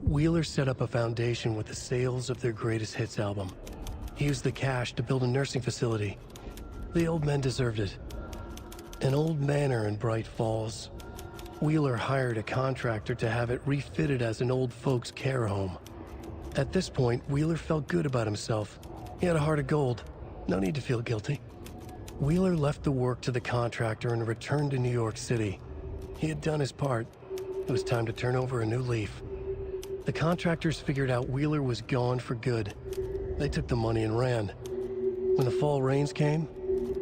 Wheeler set up a foundation with the sales of their greatest hits album. He used the cash to build a nursing facility. The old men deserved it. An old manor in Bright Falls. Wheeler hired a contractor to have it refitted as an old folks' care home. At this point, Wheeler felt good about himself. He had a heart of gold. No need to feel guilty. Wheeler left the work to the contractor and returned to New York City. He had done his part. It was time to turn over a new leaf. The contractors figured out Wheeler was gone for good. They took the money and ran. When the fall rains came,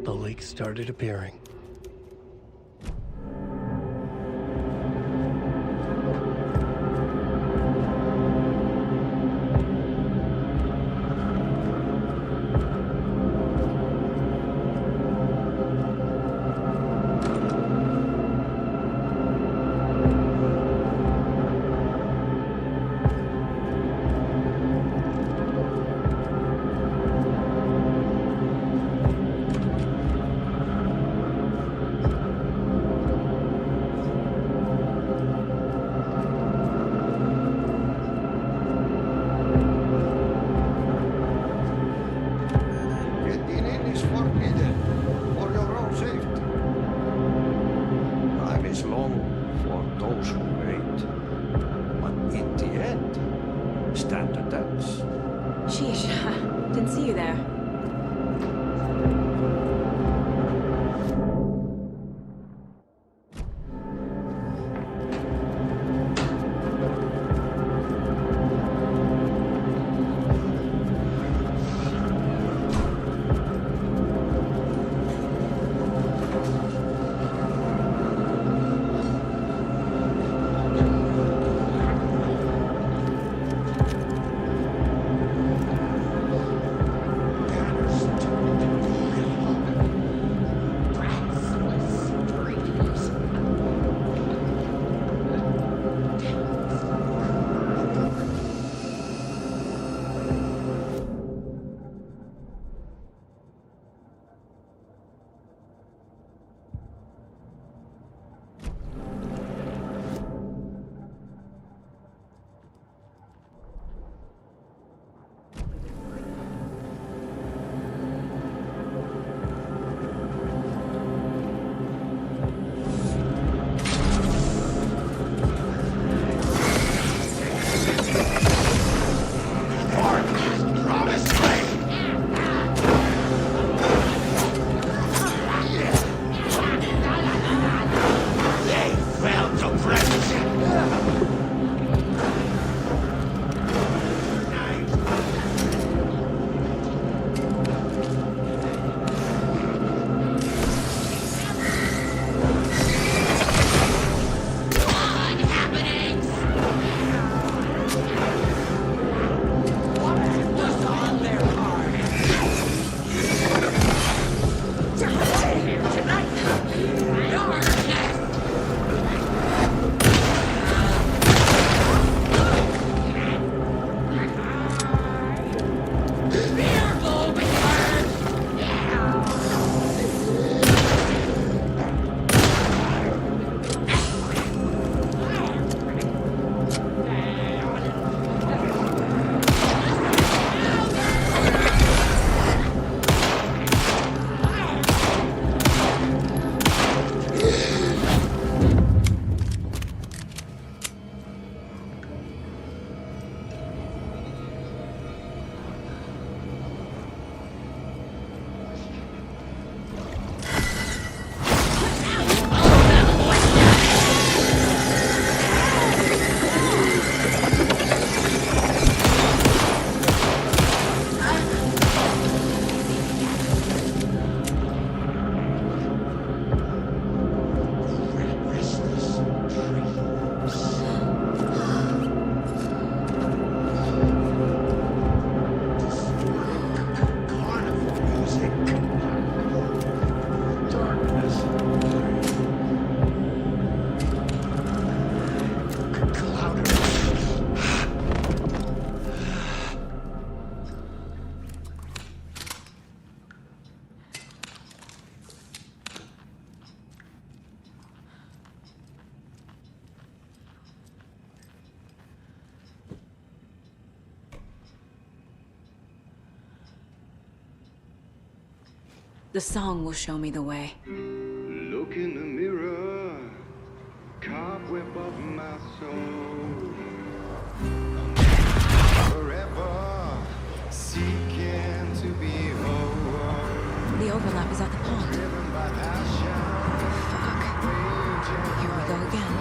the leaks started appearing. The song will show me the way. Look in the mirror, cobweb of my soul. Forever seeking to be whole. The overlap is at the pond. Driven by passion. Fuck. Here we go again.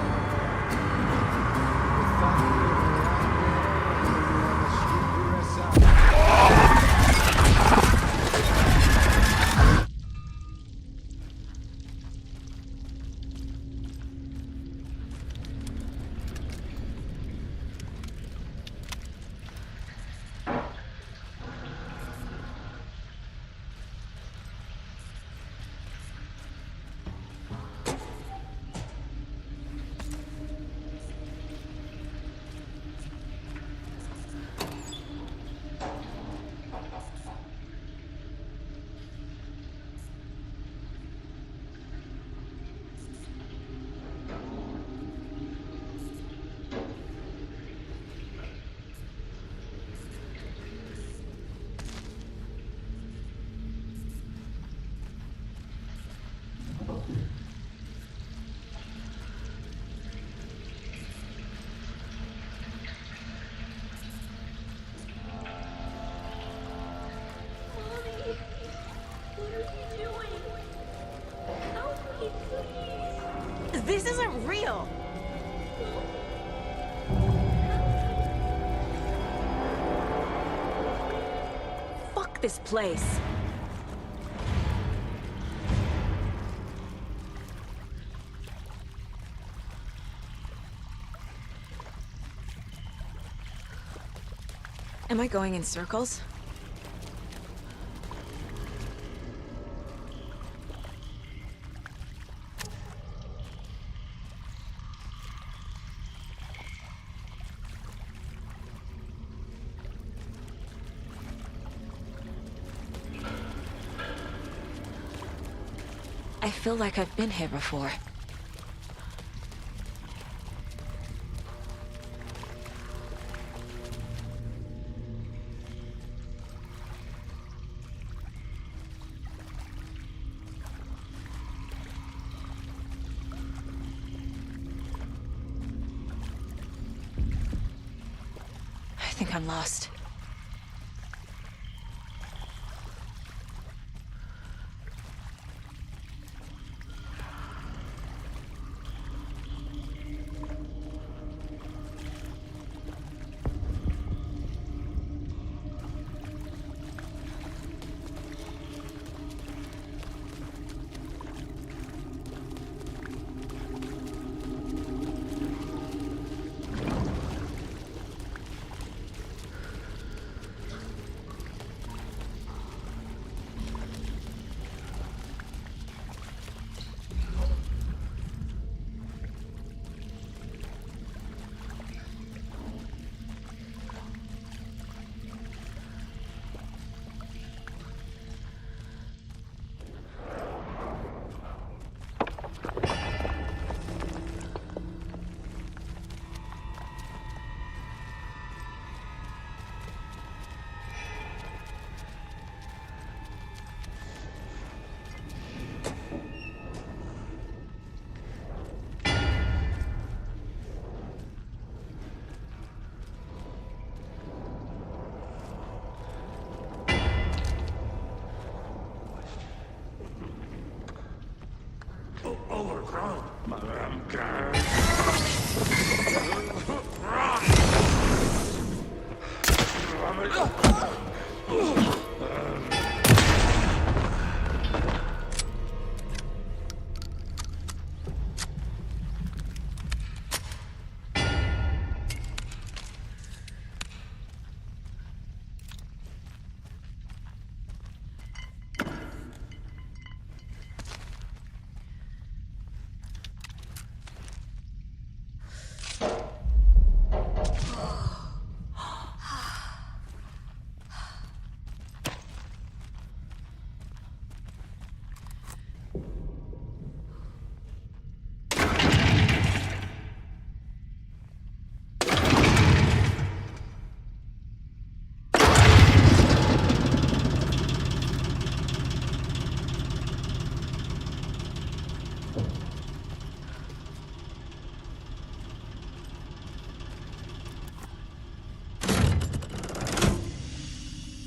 This isn't real! Fuck this place. Am I going in circles? I feel like I've been here before. I think I'm lost.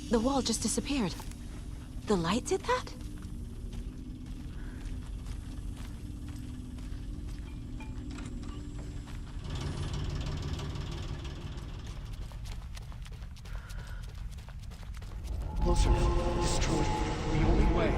The wall just disappeared. The light did that? Closer. Destroy. The only way.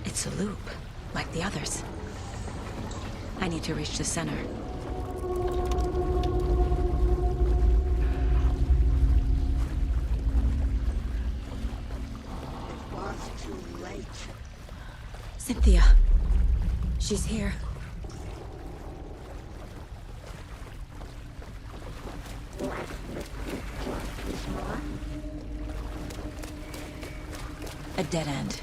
It's a loop, like the others. I need to reach the center. It was too late. Cynthia. She's here. A dead end.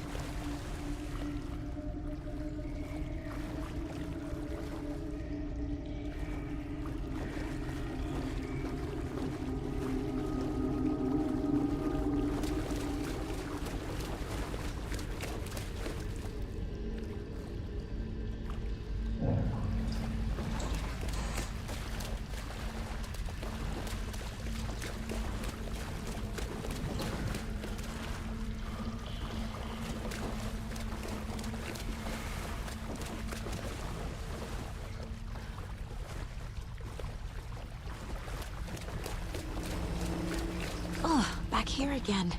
Oh, back here again.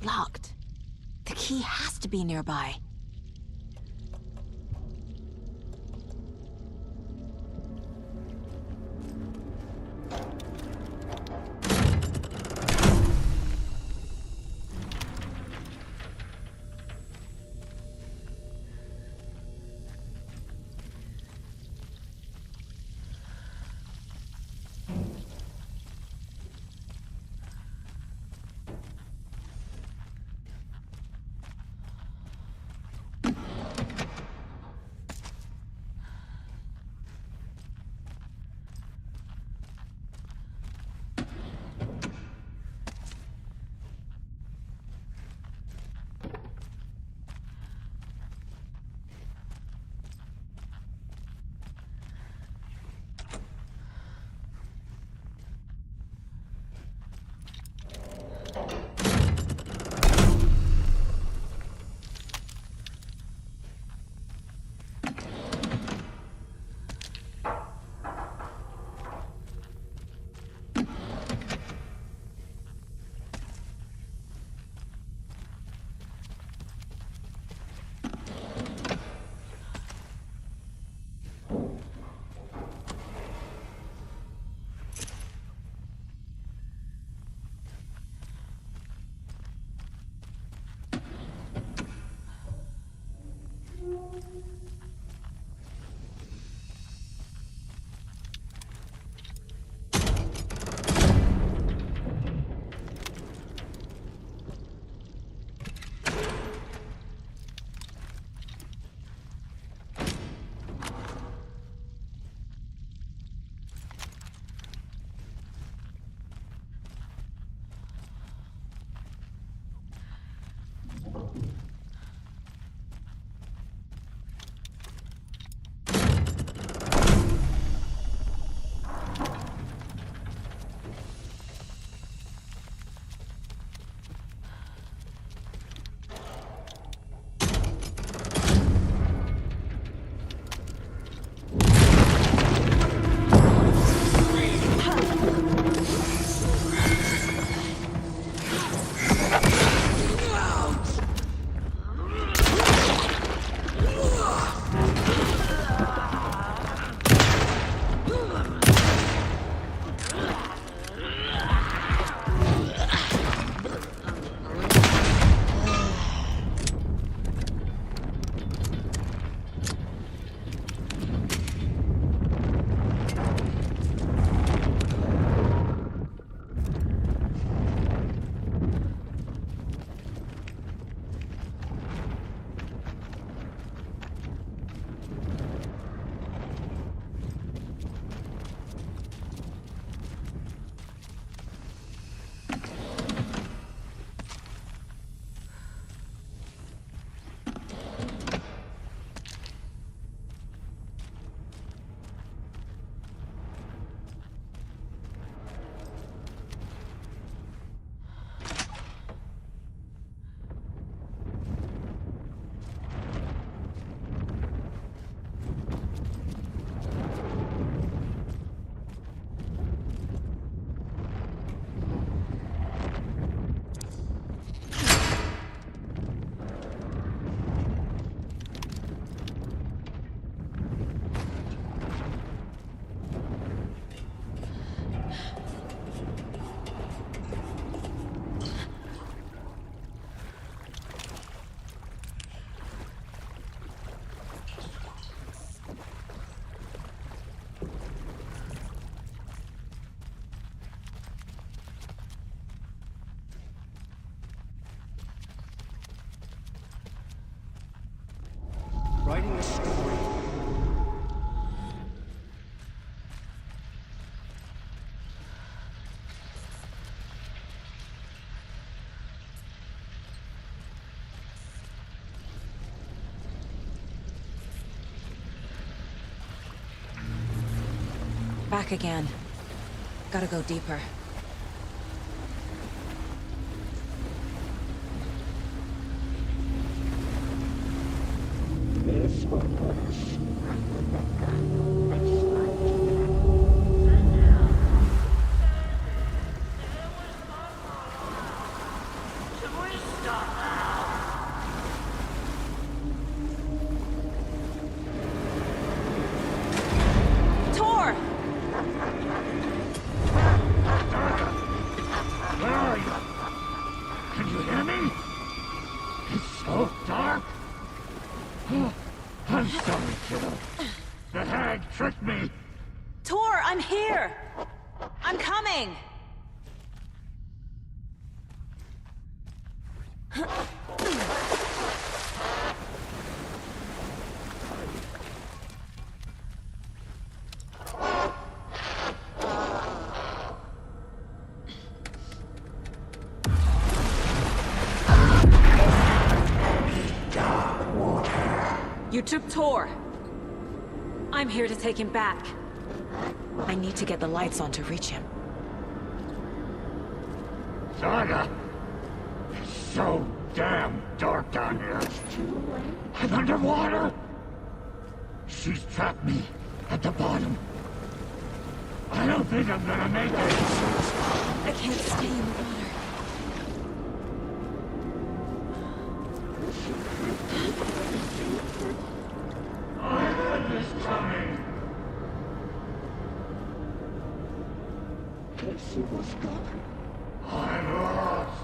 Locked. The key has to be nearby. writing a story. Back again. Gotta go deeper. Tor! Where are you? Can you hear me? It's so dark. I'm sorry, kiddo. The hag tricked me. Tor, I'm here! I'm coming! You took Tor. I'm here to take him back. I need to get the lights on to reach him. Saga! It's so damn dark down here. I'm underwater. She's trapped me at the bottom. I don't think I'm gonna make it. I can't stay in the water. I had this coming. I'm lost.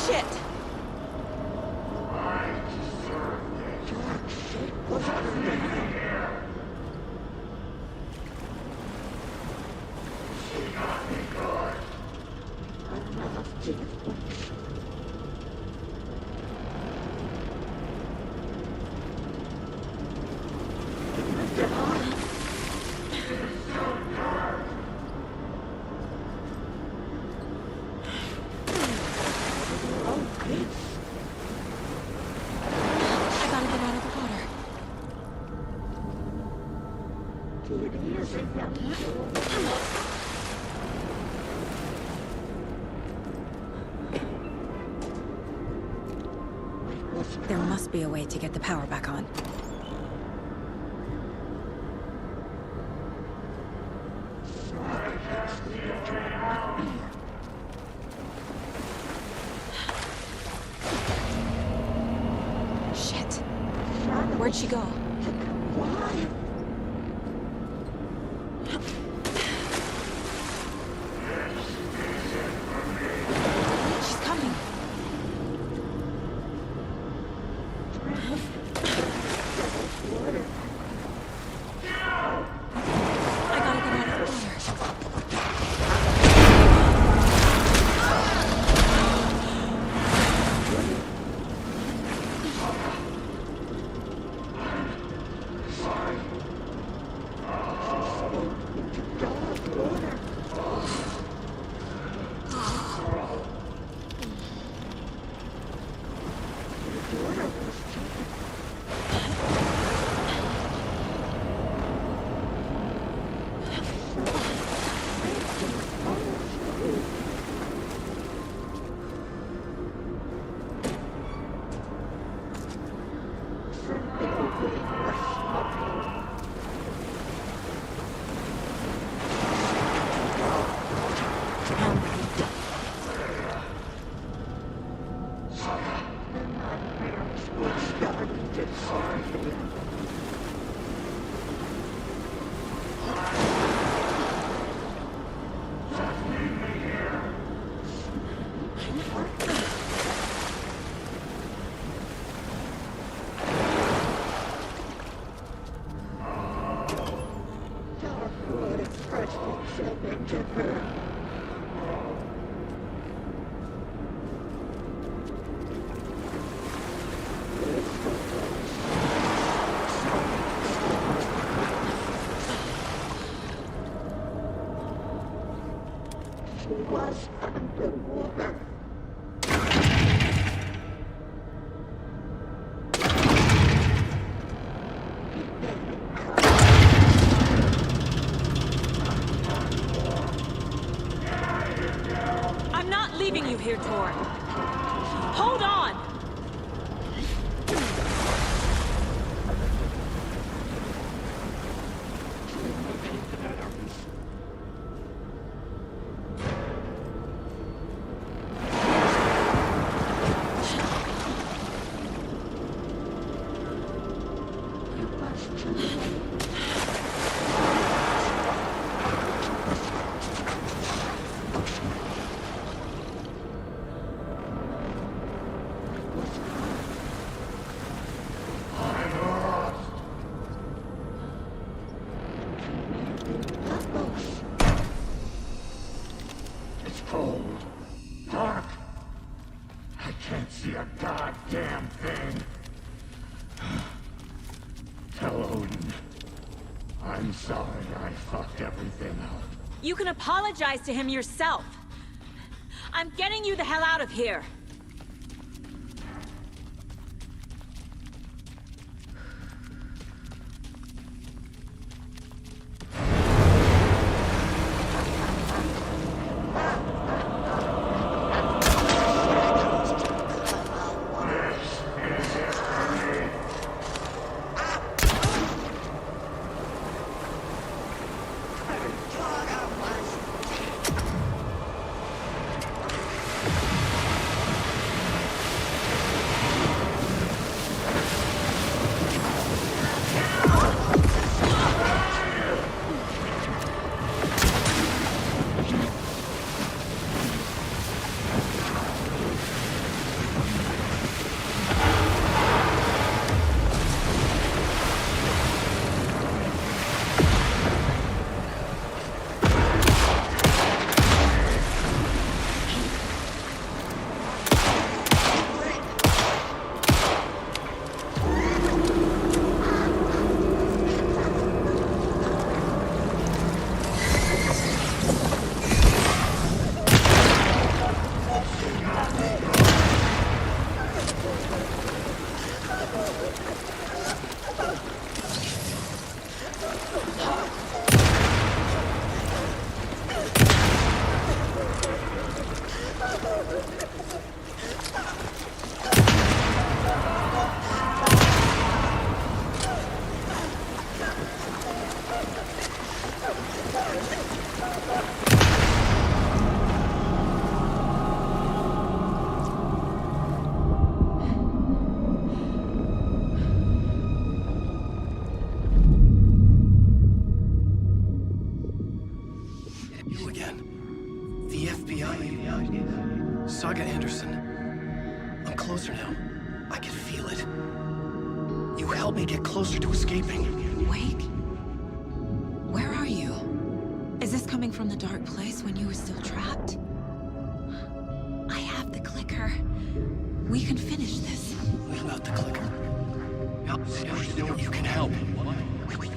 Shit! I deserve this. Leave me here. She got me good. I gotta get out of the water. There must be a way to get the power back on. Shit. Where'd she go? She's coming. I gotta get out of the water. I'm not leaving you here, Tor. Hold on! It's cold. Dark. I can't see a goddamn thing. Tell Odin. I'm sorry I fucked everything up. You can apologize to him yourself. I'm getting you the hell out of here. You again. The FBI. Saga Anderson. I'm closer now. I can feel it. You helped me get closer to escaping. Wake? Where are you? Is this coming from the dark place when you were still trapped? I have the clicker. We can finish this. What about the clicker? You can help. We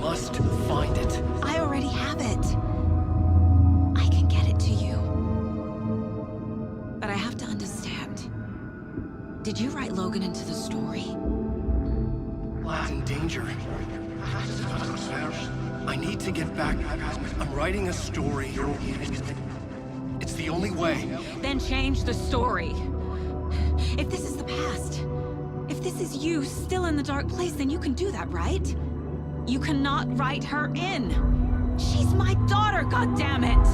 must find it. I already have it. I can get it to you. But I have to understand. Did you write Logan into the story? Lad's in danger. I need to get back. I'm writing a story. It's the only way. Then change the story. If this is the past, if this is you still in the dark place, then you can do that, right? You cannot write her in. She's my daughter, goddammit!